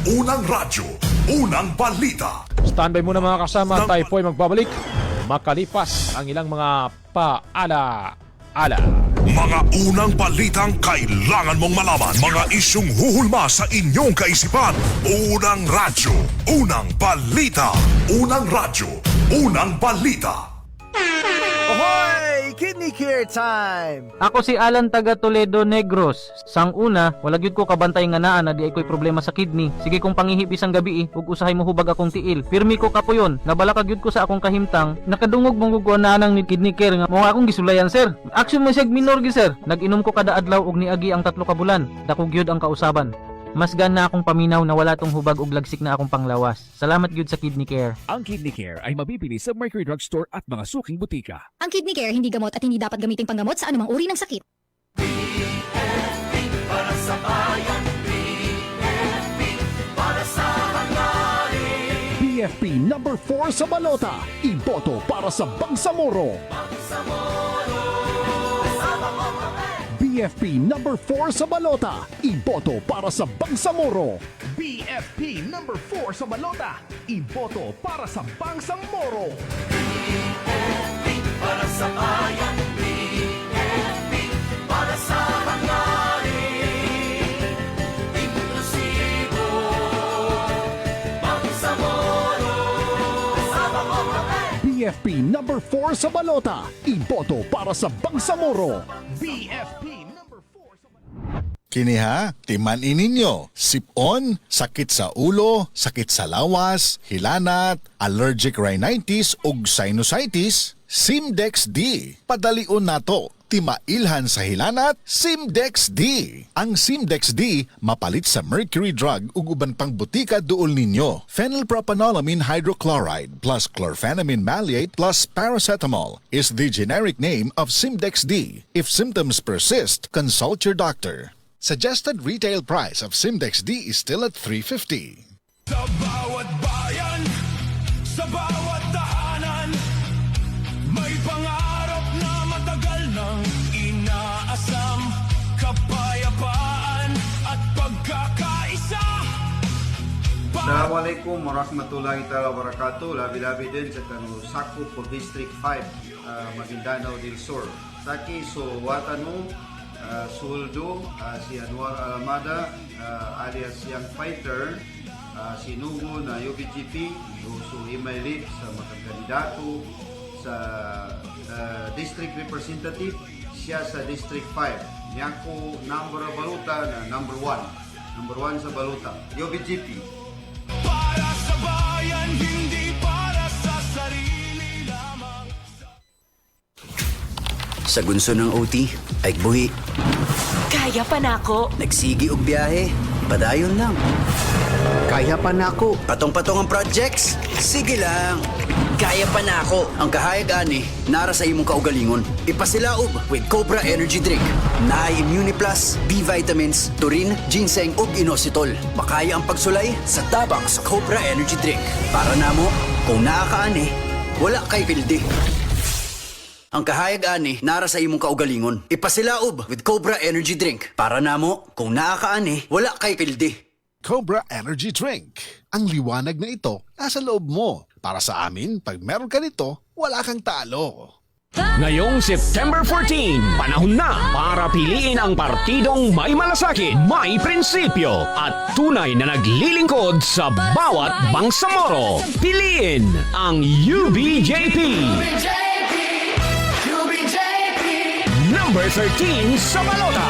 Unang radyo, unang balita. Standby muna mga kasama, tayo po ay magbabalik makalipas ang ilang mga paala. Mga unang balitang kailangan mong malaman. Mga isyung huhulma sa inyong kaisipan. Unang radyo, unang balita. Unang radyo, unang balita. Ahoy! Kidney Care Time! Ako si Alan taga Toledo Negros. Sang una, wala gyud ko kabantay nga naa na di ay ko'y problema sa kidney. Sige kong pangihip isang gabi ug usahay mo hubag akong tiil. Pirmi ko kapuyon, nabala ka gyud ko sa akong kahimtang. Nakadungog mong gugwa na nang ni kidney care nga mo akong gisulayan sir. Action mo siyag minor gi sir. Nag-inom ko kada adlaw og niagi ang 3 ka bulan. Dako gyud ang kausaban. Mas na akong paminaw na wala tong hubag ug lagsik na akong panglawas. Salamat gyud sa Kidney Care. Ang Kidney Care ay mabibili sa Mercury Drugstore at mga suking butika. Ang Kidney Care hindi gamot at hindi dapat gamiting panggamot sa anumang uri ng sakit. Para sa bayan, BFP para sa hangarin. BFP number 4 sa balota. Iboto para sa Bangsamoro. BFP number 4 sa balota. Iboto para sa Bangsamoro. BFP number 4 sa balota. Iboto para sa Bangsamoro. BFP para sa bayan, BFP para sa hangarin. Inklusibo, Bangsamoro. BFP number 4 sa balota. Iboto para sa Bangsamoro. BFP Kini ha, timan ninyo. Sipon, sakit sa ulo, sakit sa lawas, hilanat, allergic rhinitis ug sinusitis, Simdex D. Padalion nato. Timailhan sa hilanat, Simdex D. Ang Simdex D mapalit sa Mercury Drug ug uban pang butika duol ninyo. Phenylpropanolamine hydrochloride plus chlorphenamine maleate plus paracetamol is the generic name of Simdex D. If symptoms persist, consult your doctor. Suggested retail price of Simdex D is still at $3.50. Sa bawat bayan, sa bawat tahanan, may pangarap na matagal nang inaasam. Kapayapaan at pagkakaisa. Assalamualaikum warahmatullahi taala wabarakatuh. Labi-labi din sa sakop po District 5, Maguindanao del Sur. Taki so watanu Suldo, si Anwar Alamada, alias Young Fighter, si Nugo na UBGP, so Imaylit sa mga kandidato sa District Representative, siya sa District 5. Niya ko number baluta na number 1. Number 1 sa baluta, UBGP. Para sa bayan, hindi para sa sarili lamang. Sa gunso ng OT, ay buhi. Kaya pa nako. Nagsigi og biyahe, padayon lang. Kaya pa nako. Patong-patong ang projects, sige lang. Kaya pa nako. Ang kahayag ani, nara sa imong kaugalingon. Ipasilaob with Cobra Energy Drink. Naay Immune Plus, B-vitamins, turin, ginseng ug inositol. Makaya ang pagsulay sa tabang sa Cobra Energy Drink. Para namo, kung naakaani, wala kay pildi. Ang kahayag ani, nara sa imong kaugalingon. Ipasilaob with Cobra Energy Drink. Para namo, kung naakaani, wala kay pildi. Cobra Energy Drink. Ang liwanag na ito nasa loob mo. Para sa amin, pag meron ka nito, wala kang talo. Ngayong September 14, panahon na para piliin ang partidong may malasakit, may prinsipyo at tunay na naglilingkod sa bawat Bangsamoro. Piliin ang UBJP. Number 13 sa balota.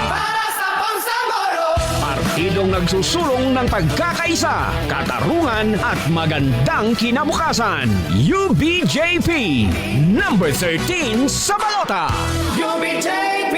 Partidong nagsusulong ng pagkakaisa, katarungan at magandang kinabukasan. UBJP. Number 13 sa balota. UBJP.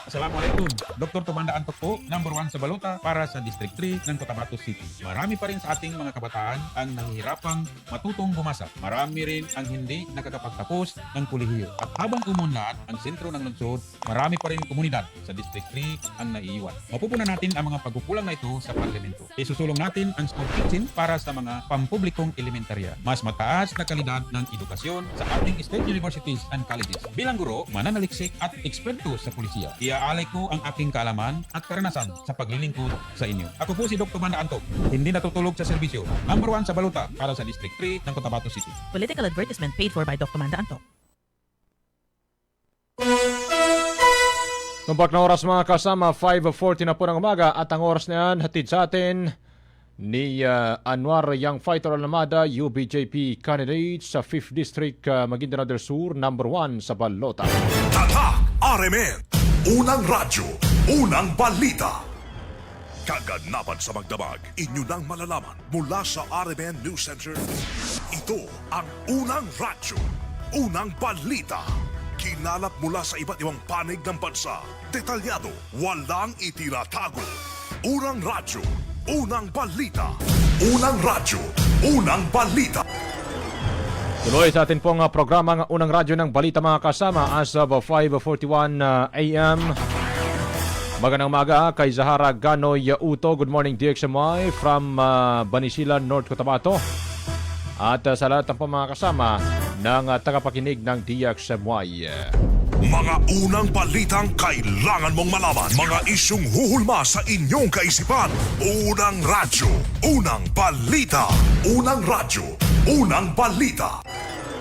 Assalamualaikum. Dr. Tumanda Antok po, number 1 sa balota para sa District 3 ng Cotabato City. Marami pa rin sa ating mga kabataan ang nahihirapang matutong bumasa. Marami rin ang hindi nakakapagtapos ng kolehiyo. At habang umunlad ang sentro ng lungsod, marami pa rin komunidad sa District 3 ang naiiwan. Mapupunan natin ang mga pagkukulang na ito sa parlamento. Isusulong natin ang school kitchen para sa mga pampublikong elementarya. Mas mataas na kalidad ng edukasyon sa ating state universities and colleges. Bilang guro, mananaliksik at eksperto sa pulisya. Iaalay ko ang aking kaalaman at karanasan sa paglilingkod sa inyo. Ako po si Dr. Manda Antok, hindi natutulog sa serbisyo. Number 1 sa balota para sa District 3 ng Cotabato City. Political advertisement paid for by Dr. Manda Antok. Tumpak na oras mga kasama, 5:40 na po ng umaga at ang oras na yan hatid sa atin ni Anwar Young Fighter Alamada, UBJP candidate sa 5th District, Maguindanao del Sur, number 1 sa balota. Tatak RMN, unang radyo, unang balita. Kaganapan sa magdamag, inyo nang malalaman mula sa RMN News Center. Ito ang unang radyo, unang balita. Kinalap mula sa iba't ibang panig ng bansa. Detalyado, walang itinatago. Unang radyo, unang balita. Unang radyo, unang balita. Tuloy sa atin pong programa ng unang radyo ng balita mga kasama as of 5:41 a.m. Magandang umaga kay Zahara Ganoy Uto. Good morning DXMY from Banisilan, North Cotabato. At sa lahat ng mga kasama ng tagapakinig ng DXMY. Mga unang balitang kailangan mong malaman. Mga isyong huhulma sa inyong kaisipan. Unang radyo, unang balita. Unang radyo, unang balita.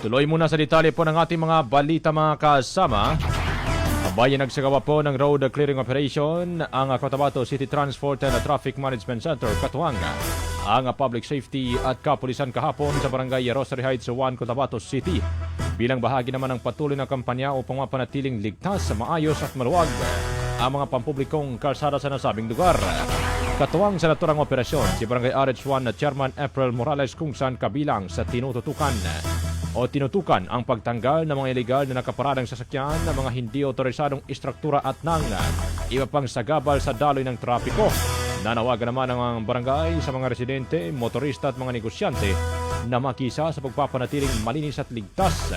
Tuloy muna sa detalye po ng ating mga balita mga kasama. Bayan nagsagawa po ng road clearing operation ang Cotabato City Transport and Traffic Management Center, Katuanga. Ang Public Safety at Kapulisan kahapon sa Barangay Rosary Heights, 1, Cotabato City. Bilang bahagi naman ng patuloy na kampanya upang mapanatiling ligtas, maayos at maluwag ang mga pampublikong kalsada sa nasabing lugar. Katuwang sa naturang operasyon si Barangay RH1 Chairman April Morales kung saan kabilang sa tinutukan ang pagtanggal ng mga ilegal na nakaparadang sasakyan ng mga hindi otorisadong istruktura at ng iba pang sagabal sa daloy ng trapiko. Nanawagan naman ang barangay sa mga residente, motorista at mga negosyante na makisa sa pagpapanatiling malinis at ligtas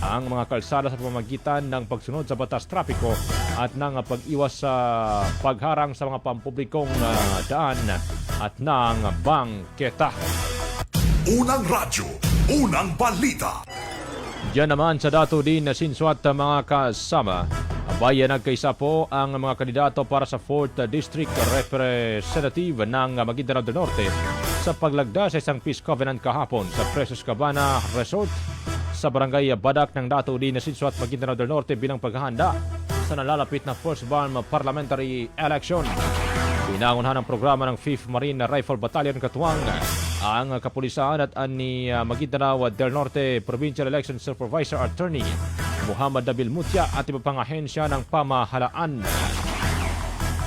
ang mga kalsada sa pamamagitan ng pagsunod sa batas trapiko at ng pag-iwas sa pagharang sa mga pampublikong daan at ng bangketa. Unang radyo, unang balita. Diyan naman sa dato din na sinswat mga kasama. Bayan nagkaisa po ang mga kandidato para sa 4th District Representative ng Maguindanao del Norte sa paglagda sa isang peace covenant kahapon sa Precious Cabana Resort sa Barangay Badak ng dato din na sinswat Maguindanao del Norte bilang paghahanda sa nalalapit na First Balm Parliamentary Election. Pinangunahan ang programa ng 5th Marine Rifle Battalion Katuwang ang kapulisan at ni Maguindanao del Norte Provincial Election Supervisor Attorney Muhammad Dabil Mutya at iba pang ahensya ng pamahalaan.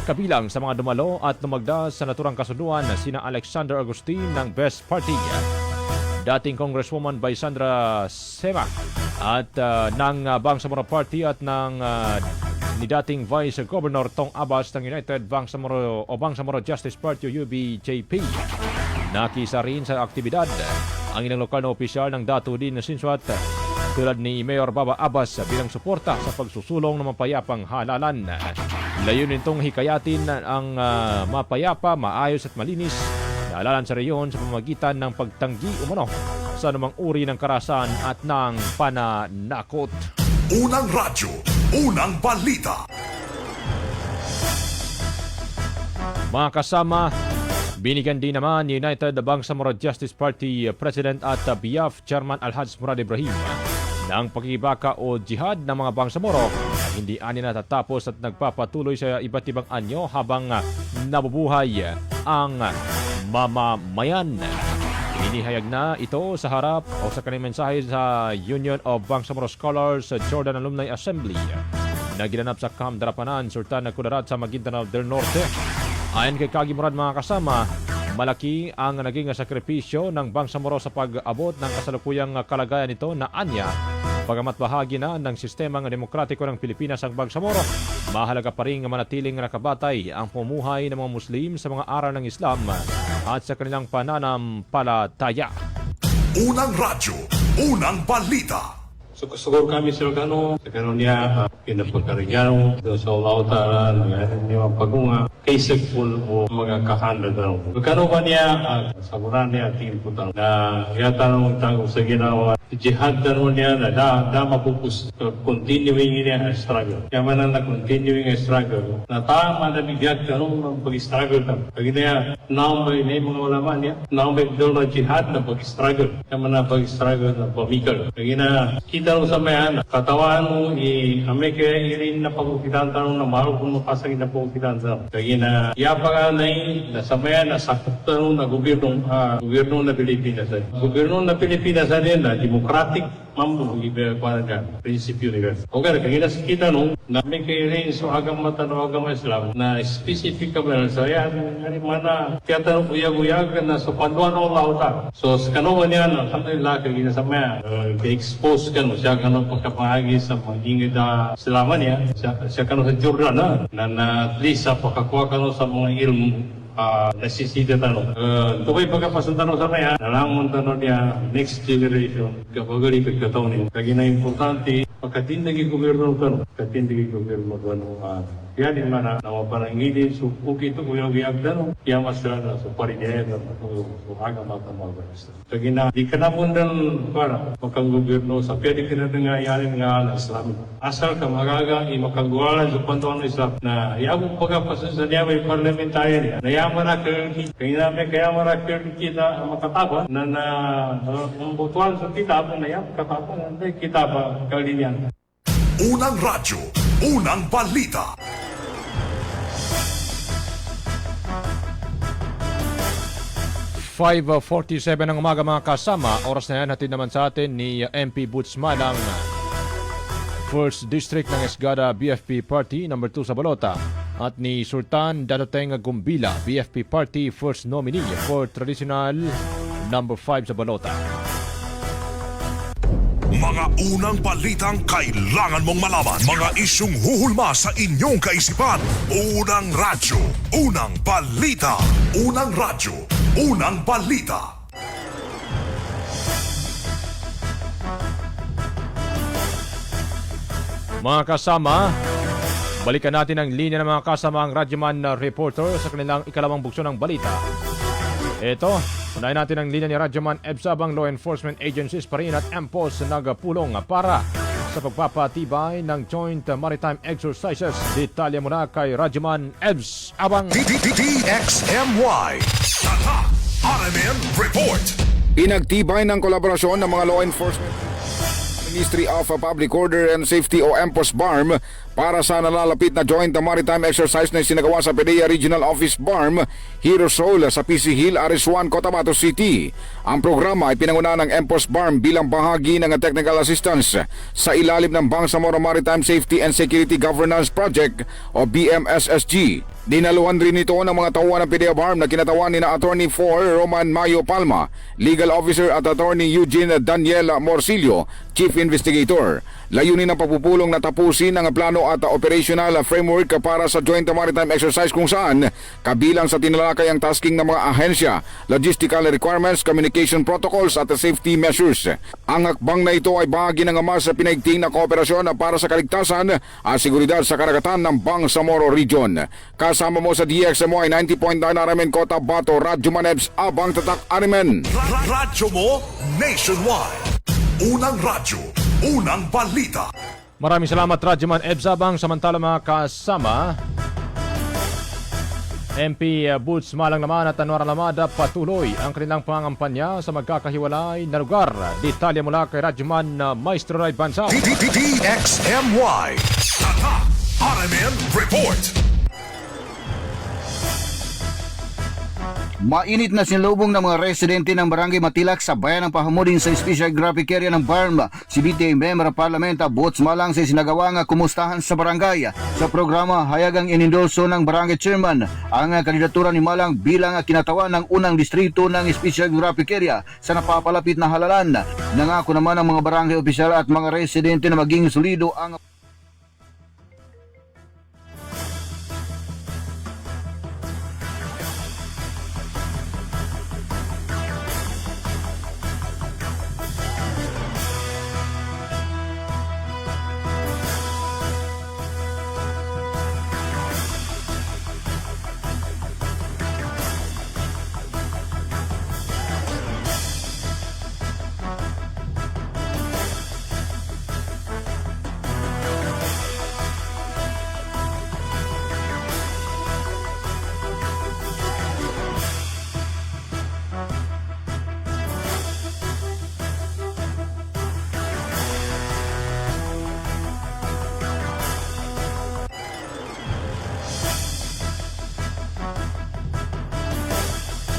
Kabilang sa mga dumalo at lumagda sa naturang kasunduan sina Alexander Agustin ng Best Party, dating Congresswoman Baisandra Sema at ng Bangsamoro Party at ng ni dating Vice Governor Tong Abbas ng United Bangsamoro Justice Party UBJP. Nakisa rin sa aktibidad ang ilang lokal na opisyal ng dato din na sinswat tulad ni Mayor Baba Abbas bilang suporta sa pagsusulong ng mapayapang halalan. Layunin nitong hikayatin ang mapayapa, maayos at malinis na halalan sa reyon sa pamamagitan ng pagtanggi umano sa anumang uri ng karahasan at ng pananakot. Unang radyo, unang balita. Mga kasama, binigyan din naman ni United Bangsamoro Justice Party President at BIAF Chairman Alhaj Murad Ibrahim ng pagkikibaka o jihad ng mga Bangsamoro na hindi ani natatapos at nagpapatuloy sa iba't ibang anyo habang nabubuhay ang mamamayan. Inihayag na ito sa harap o sa kanyang mensahe sa Union of Bangsamoro Scholars Jordan Alumni Assembly na ginanap sa Camp Darapanan, Sultan Kudarat sa Maguindanao del Norte. Ayon kay Kagi Murad mga kasama, malaki ang naging sakripisyo ng Bangsamoro sa pag-abot ng kasalukuyang kalagayan nito na anya. Pagamat bahagi na ng sistemang demokratiko ng Pilipinas ang Bangsamoro, mahalaga pa rin manatiling nakabatay ang pumuhay ng mga Muslim sa mga aral ng Islam at sa kanilang pananampalataya. Unang radyo, unang balita. Sukur kami sa karunia pinapagkarinyan sa Allah Ta'ala ng mga pagunga kaysa kung mga kakanda daw. Karunia ba niya saburan niya ating putang na yata nung tanong sa ginawa jihad daw niya na da mapupus continuing niya struggle. Kaya man na continuing struggle na tama na bigyan karon ng pag-struggle tam. Pag niya now may mga ulaman niya now may daw na jihad na pag-struggle. Kaya man na pag-struggle na pamikal. Pag kita sa mayan, katawan mo ame kaya irin na pagkukitan tanong na mahal kung mapasagin na pagkukitan sa. Kaya na iapanganay na samayan na sakop na gobyerno na Pilipinas. Gobyerno na Pilipinas na democratic mambo prinsipyo nila. O kaya kaya kita nung na may kayo so agama Islam na specific ka ba sa yan mana tiyata uyag-uyag na so panduan o lauta. So sa kanuman yan alhamdulillah kaya samaya expose ka no siya kanong pagkapahagi sa mga ingid na silaman niya siya kanong sa Jordan na at least sa pagkakuha ka no sa mga ilmu nasisida tanong. Tukay pagkapasuntanong sa maya, nalangon tanong niya next generation kapag pagkataon niya. Kaya na importante, pagkatindagi gobyerno tanong, pagkatindagi gobyerno tanong. Yan yung mana, nawapanangilin, so okay ito kung yung tanong, kaya mas na so parinyan, so agama mga basta. Kaya na, di ka na mundan para makang gobyerno, sa pwede ka na nga yanin nga Islam. Asal ka magaga, makagawalan sa pantuan ng Islam na yabong pagkapasun sa niya may parlamentaryan niya. Nayaman na kaya marakir kita makatapa na ang butuan sa kitab na yan, katapa na kitab kalinian. Unang radyo, unang balita. Five 47 ng umaga mga kasama. Oras na yan, hatid naman sa atin ni MP Boots Malang, 1st District ng Esgada BFP Party, number 2 sa Balota. At ni Sultan Dadateng Gumbila, BFP Party, 1st nominee for traditional, number 5 sa Balota. Mga unang balitang kailangan mong malaman. Mga isyung huhulma sa inyong kaisipan. Unang radyo, unang balita. Unang radyo, unang balita. Mga kasama, balikan natin ang linya ng mga kasamang Radyoman reporter sa kanilang ikalawang bugso ng balita. Ito, unahin natin ang linya ni Radyoman Ebsabang Law Enforcement Agencies pa rin at MPOS na nagpulong para sa pagpapatibay ng Joint Maritime Exercises. Detalye muna kay Radyoman Ebsabang. DXMY Tata RMN Report. Inagtibay ng kolaborasyon ng mga law enforcement Ministry of Public Order and Safety o MPOS BARM para sa nalalapit na Joint Maritime Exercise na sinagawa sa PDEA Regional Office BARM, Hero Soul sa PC Hill, Arizwan, Cotabato City. Ang programa ay pinangunahan ng MPOS BARM bilang bahagi ng technical assistance sa ilalim ng Bangsamoro Maritime Safety and Security Governance Project o BMSSG. Dinaluhan rin ito ng mga tauhan ng PDEA BARM na kinatawan ni na Attorney 4 Roman Mayo Palma, Legal Officer at Attorney Eugene Daniel Morcillo, Chief Investigator. Layunin ng pagpupulong na tapusin ang plano at operational framework para sa Joint Maritime Exercise kung saan kabilang sa tinalakay ang tasking ng mga ahensya, logistical requirements, communication protocols at safety measures. Ang hakbang na ito ay bahagi ng mas pinaigting na kooperasyon para sa kaligtasan at seguridad sa karagatan ng Bangsamoro Region. Kasama mo sa DXMY 90.9 RMN Cotabato, Radyoman Ebsabang Tatak RMN. Radyo mo nationwide. Unang radyo, unang balita. Maraming salamat Radyoman Ebsabang. Samantala mga kasama, MP Boots Malang naman at Anwar Alamada patuloy ang kanilang pangangampanya sa magkakahiwalay na lugar. Detalye mula kay Radyoman Maestro Ray Bansa. DXMY Tata RMN Report. Mainit na sinlubong ng mga residente ng Barangay Matilak sa bayan ng Pahamudin sa Special Graphic Area ng BARM. Si BTA Member Parlamenta Boots Malang sa sinagawang kumustahan sa barangay. Sa programa, hayagang inendorso ng Barangay Chairman ang kandidatura ni Malang bilang kinatawan ng unang distrito ng Special Graphic Area sa napapalapit na halalan. Nangako naman ang mga barangay opisyal at mga residente na maging solido ang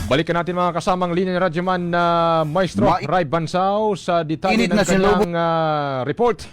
Balikan natin mga kasamang linya ni Radyoman Maestro Ray Bansao sa detalye Init ng na sinlubong. kanyang report.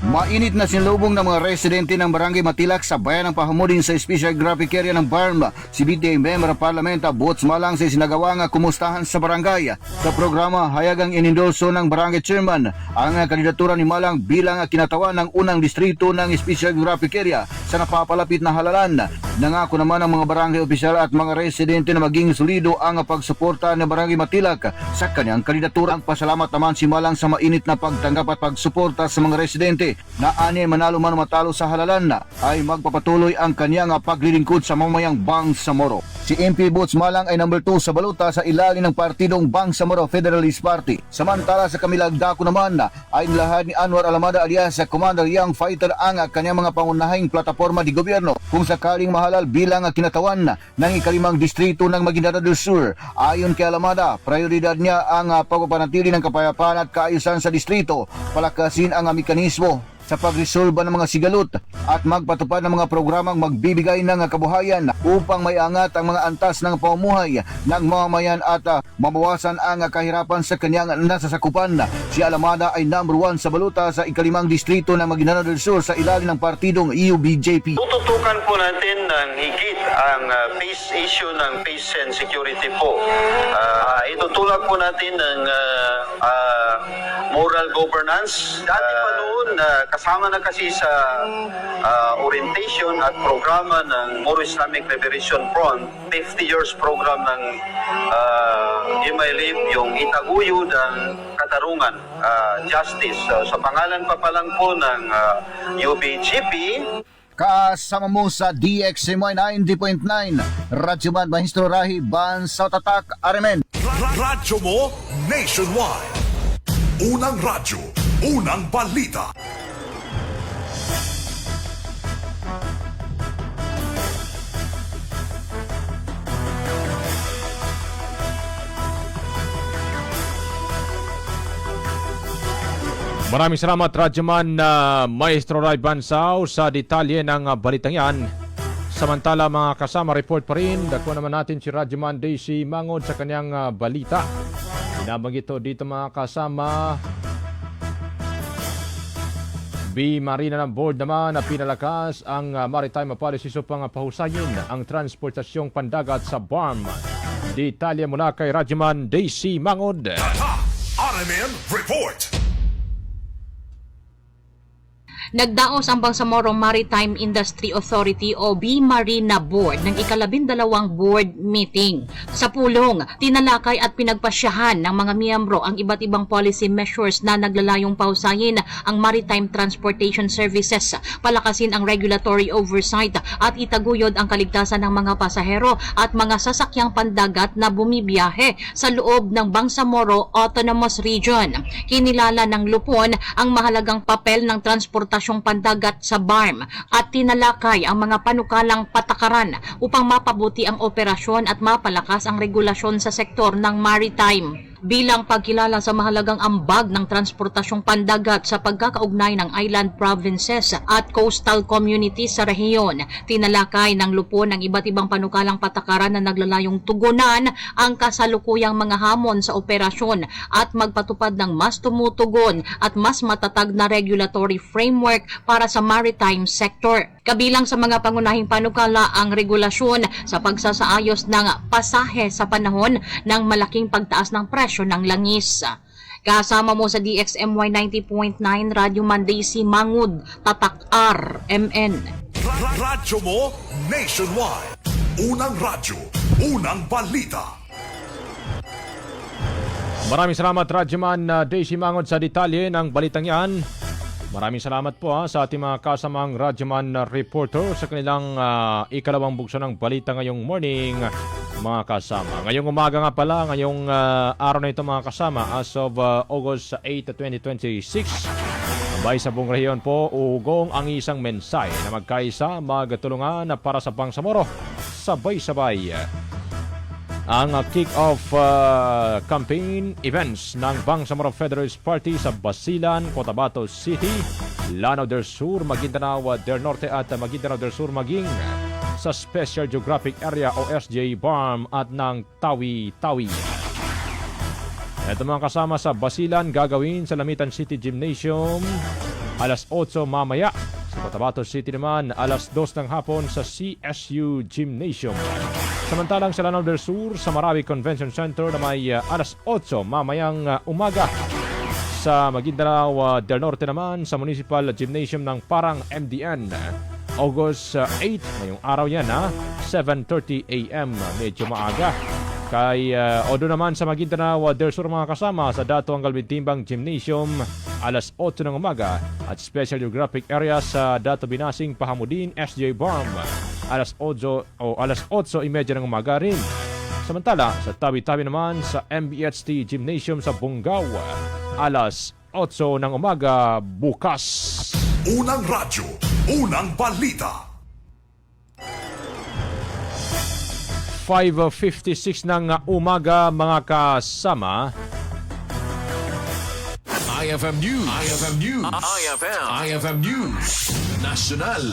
Mainit na sinlubong ng mga residente ng Barangay Matilak sa bayan ng Pahamudin sa Special Graphic Area ng BARM. Si BTA Member Parlamenta Bots Malang sa sinagawang kumustahan sa barangay. Sa programa, hayagang inendorso ng Barangay Chairman ang kandidatura ni Malang bilang kinatawan ng unang distrito ng Special Graphic Area sa napapalapit na halalan. Nangako naman ang mga barangay opisyal at mga residente na maging solido ang pagsuporta ng Barangay Matilak sa kanyang kandidatura. Ang pasalamat naman si Malang sa mainit na pagtanggap at pagsuporta sa mga residente na ani manalo man matalo sa halalan na ay magpapatuloy ang kanyang paglilingkod sa mamayang Bangsamoro. Si MP Bots Malang ay number 2 sa balota sa ilalim ng partidong Bangsamoro Federalist Party. Samantala sa Kamilagdako naman ay nilahad ni Anwar Alamada alias sa Commander Young Fighter ang kanyang mga pangunahing plataforma di gobyerno kung sakaling mahalal bilang kinatawan ng ikalimang distrito ng Maguindanao del Sur. Ayon kay Alamada, prioridad niya ang pagpapanatili ng kapayapaan at kaayusan sa distrito, palakasin ang mekanismo sa pagresolba ng mga sigalot at magpatupad ng mga programang magbibigay ng kabuhayan upang maiangat ang mga antas ng pamumuhay ng mamamayan at mabawasan ang kahirapan sa kanyang nasasakupan. Si Alamada ay number 1 sa balota sa ikalimang distrito ng Maguindanao del Sur sa ilalim ng partidong UBJP. Tututukan po natin ng higit ang peace issue ng peace and security po. Itutulak po natin ng moral governance. Dati pa noon, kasama na kasi sa orientation at programa ng Moro Islamic Liberation Front, 50 years program ng MILIF, yung itaguyod ng katarungan, justice. Sa pangalan pa lang po ng UBGP, kasama mo sa DXMY 90.9 Radyoman Maestro Rahi Bansao Tatak Aremen. Radyo mo nationwide. Unang radyo, unang balita. Maraming salamat Radyoman Maestro Ray Bansao sa detalye ng balitang yan. Samantala mga kasama, report pa rin. Dako naman natin si Radyoman Daisy Mangod sa kanyang balita. Binabanggit dito mga kasama, Marina ng board naman na pinalakas ang maritime policies upang pahusayin ang transportasyong pandagat sa BARM. Detalye mula kay Radyoman Daisy Mangod. RMN Report. Nagdaos ang Bangsamoro Maritime Industry Authority o Marina Board ng ika-12 board meeting. Sa pulong, tinalakay at pinagpasyahan ng mga miyembro ang iba't ibang policy measures na naglalayong pahusayin ang maritime transportation services, palakasin ang regulatory oversight at itaguyod ang kaligtasan ng mga pasahero at mga sasakyang pandagat na bumibiyahe sa loob ng Bangsamoro Autonomous Region. Kinilala ng lupon ang mahalagang papel ng transportasyong pandagat sa BARM at tinalakay ang mga panukalang patakaran upang mapabuti ang operasyon at mapalakas ang regulasyon sa sektor ng maritime. Bilang pagkilala sa mahalagang ambag ng transportasyong pandagat sa pagkakaugnay ng island provinces at coastal communities sa rehiyon, tinalakay ng lupon ang iba't ibang panukalang patakaran na naglalayong tugunan ang kasalukuyang mga hamon sa operasyon at magpatupad ng mas tumutugon at mas matatag na regulatory framework para sa maritime sector. Kabilang sa mga pangunahing panukala ang regulasyon sa pagsasaayos ng pasahe sa panahon ng malaking pagtaas ng presyo ng langis. Kasama mo sa DXMY 90.9 Radyoman Daisy Mangud, Tatak RMN. Radyo mo nationwide. Unang radyo, unang balita. Maraming salamat Radyoman Daisy Mangod sa detalye ng balitang yan. Maraming salamat po sa ating mga kasamang Radyoman reporter sa kanilang ikalawang bugso ng balita ngayong morning, mga kasama. Ngayong umaga nga pala, ngayong araw na ito mga kasama, as of August 8, 2026, bay sa buong rehiyon po, ugong ang isang mensahe na magkaisa, magtulungan para sa Bangsamoro. Sabay-sabay ang kick-off campaign events ng Bangsamoro Federalist Party sa Basilan, Cotabato City, Lanao del Sur, Maguindanao del Norte at Maguindanao del Sur maging sa Special Geographic Area o SJ Barm at ng Tawi-Tawi. Ito mga kasama sa Basilan gagawin sa Lamitan City Gymnasium alas 8 mamaya. Sa Cotabato City naman alas 2 ng hapon sa CSU Gymnasium. Samantalang sa Lanao del Sur sa Marawi Convention Center na may alas 8 mamayang umaga. Sa Maguindanao del Norte naman sa Municipal Gymnasium ng Parang MDN. August 8, ngayong araw yan 7:30 a.m. Medyo maaga. Kay Odo naman sa Maguindanao del Sur mga kasama sa Dato Anggal Bintimbang Gymnasium alas 8 ng umaga at Special Geographic Area sa Dato Binasing Pahamudin SJ Barm alas 8 ng umaga rin. Samantala sa Tawi-Tawi naman sa MBHT Gymnasium sa Bungaw alas 8 ng umaga bukas. Unang radyo, unang balita. 5:56 ng umaga mga kasama. IFM News. IFM News. IFM News. National.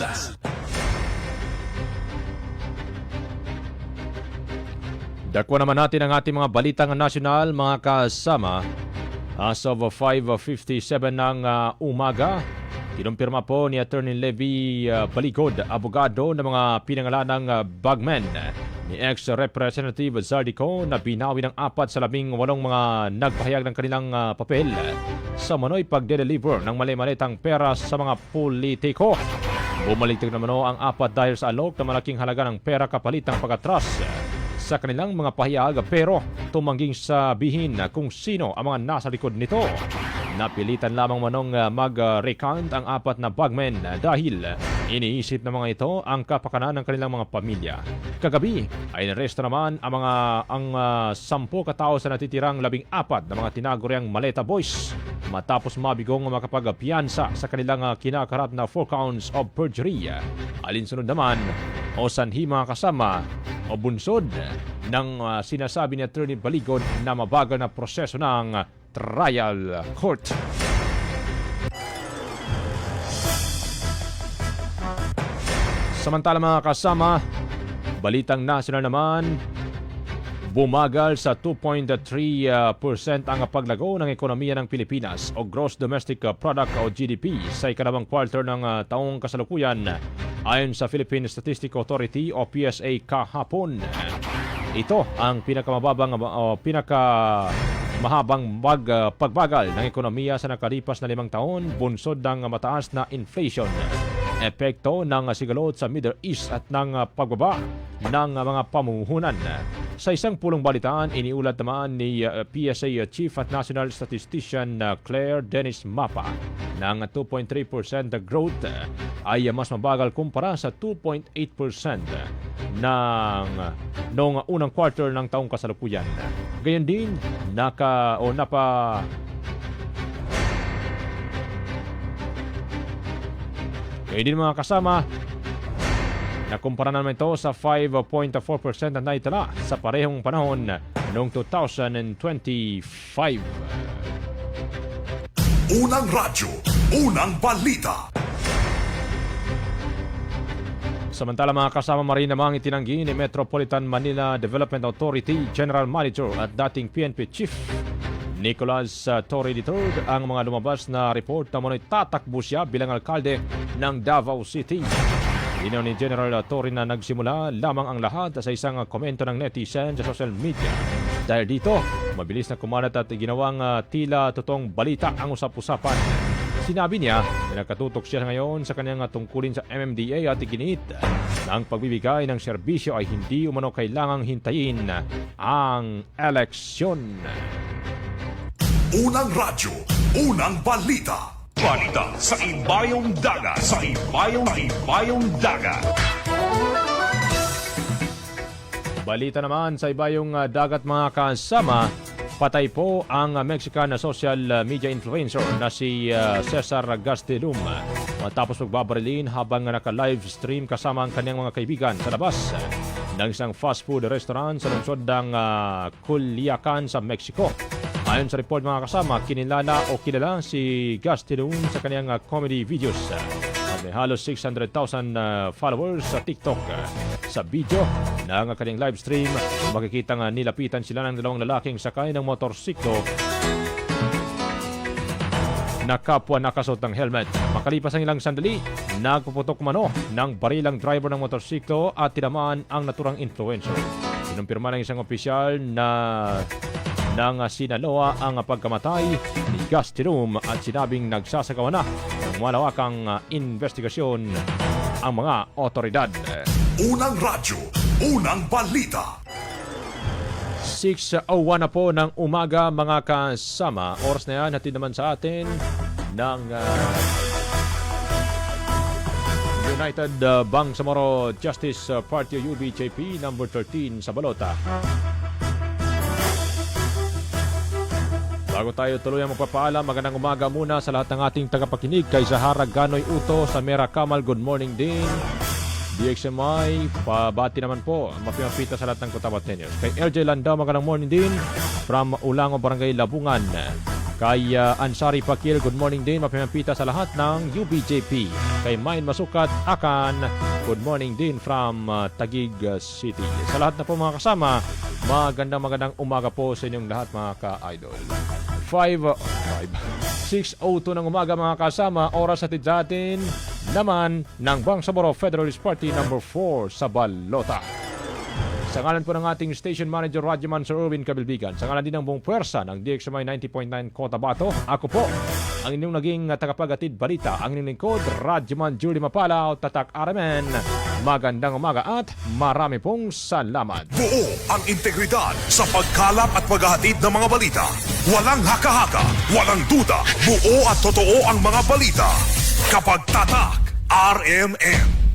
Dakwa naman natin ang ating mga balitang nasyonal mga kasama. As of 5:57 ng umaga, kinumpirma po ni Attorney Levi Baligod, abogado ng mga pinangalanang bagmen ni ex-Representative Zardico na binawi ng 4 sa 18 mga nagpahayag ng kanilang papel sa manoy pagde-deliver ng mali-malitang pera sa mga politiko. Bumaligtad naman ang 4 dahil sa alok na malaking halaga ng pera kapalit ng pag-atras sa kanilang mga pahayag pero tumangging sabihin kung sino ang mga nasa likod nito. Napilitan lamang manong mag-recount ang 4 na bagmen dahil iniisip ng mga ito ang kapakanan ng kanilang mga pamilya. Kagabi ay naresto naman ang 10 katao sa natitirang 14 na mga tinaguriang maleta boys matapos mabigong makapagpiyansa sa kanilang kinakarap na 4 counts of perjury. Alinsunod naman o sanhi mga kasama o bunsod ng sinasabi ni Attorney Baligod na mabagal na proseso ng trial court. Samantala mga kasama, balitang national naman, bumagal sa 2.3% ang paglago ng ekonomiya ng Pilipinas o Gross Domestic Product o GDP sa ikalawang quarter ng taong kasalukuyan ayon sa Philippine Statistical Authority o PSA kahapon. Ito ang pinakamahabang pagbagal ng ekonomiya sa nakalipas na 5 taon bunsod ng mataas na inflation, epekto ng sigalot sa Middle East at ng pagbaba ng mga pamuhunan. Sa isang pulong balitaan, iniulat naman ni PSA Chief at National Statistician Claire Dennis Mapa ng 2.3% growth ay mas mabagal kumpara sa 2.8% noong unang quarter ng taong kasalukuyan. Gayon din, mga kasama, nakumpara naman ito sa 5.4% na naitala sa parehong panahon noong 2025. Unang radyo, unang balita. Samantala mga kasama, marin namang itinanggi ni Metropolitan Manila Development Authority General Manager at dating PNP Chief Nicolas Torre III ang mga lumabas na report na mano'y tatakbo siya bilang alkalde ng Davao City. Linaw ni General Torre na nagsimula lamang ang lahat sa isang komento ng netizen sa social media. Dahil dito, mabilis na kumalat at ginawang tila totoong balita ang usap-usapan. Sinabi niya na nakatutok siya ngayon sa kanyang tungkulin sa MMDA at iginit na ang pagbibigay ng serbisyo ay hindi umano kailangang hintayin ang eleksyon. Unang radyo, unang balita. Balita sa Ibayong Dagat. Sa Ibayong Dagat. Balita naman sa Ibayong Dagat mga kasama. Patay po ang Mexican social media influencer na si Cesar Gastelum matapos magbabarilin habang naka-live stream kasama ang kanyang mga kaibigan sa labas ng isang fast food restaurant sa lungsod ng Culiacan sa Mexico. Ayon sa report mga kasama, kilala si Gastelum sa kanyang comedy videos may halos 600,000 followers sa TikTok. Sa video ng kanyang live stream, makikita nga nilapitan sila ng dalawang lalaking sakay ng motorsiklo na kapwa nakasuot ng helmet. Makalipas ang ilang sandali, nagpuputok mano ng barilang driver ng motorsiklo at tinamaan ang naturang influencer. Kinumpirma ng isang opisyal na ng Sinaloa ang pagkamatay ni Gusty Room at sinabing nagsasagawa na ng malawakang investigasyon ang mga otoridad. Unang radyo, unang balita. 6:01 na po ng umaga mga kasama. Oras na yan, hatid naman sa atin ng United Bangsamoro Justice Party UBJP number 13 sa Balota. Bago tayo tuluyan magpapaalam, magandang umaga muna sa lahat ng ating tagapakinig. Kay Zahara Ganoy Uto sa Mera Kamal, good morning din. DXMI, pabati naman po, mapimapita sa lahat ng Cotabato News. Kay LJ Landao, magandang morning din from Ulango, Barangay Labungan. Kay Ansari Pakil, good morning din, mapimapita sa lahat ng UBJP. Kay Main Masukat Akan, good morning din from Taguig City. Sa lahat na po mga kasama, magandang umaga po sa inyong lahat mga ka-idol. 6:02 ng umaga mga kasama, oras at atin naman ng Bangsamoro Federalist Party number 4 sa Balota. Sa ngalan po ng ating station manager Radyoman Sir Erwin Kabilbigan, sa ngalan din ng buong puwersa ng DXMI 90.9 Cotabato, ako po ang inyong naging tagapagatid balita, ang inyong lingkod, Radyoman Julie Mapala o Tatak Aramen. Magandang umaga at marami pong salamat. Buo ang integridad sa pagkalap at paghahatid ng mga balita. Walang haka-haka, walang duda, buo at totoo ang mga balita. Kapag Tatak RMN.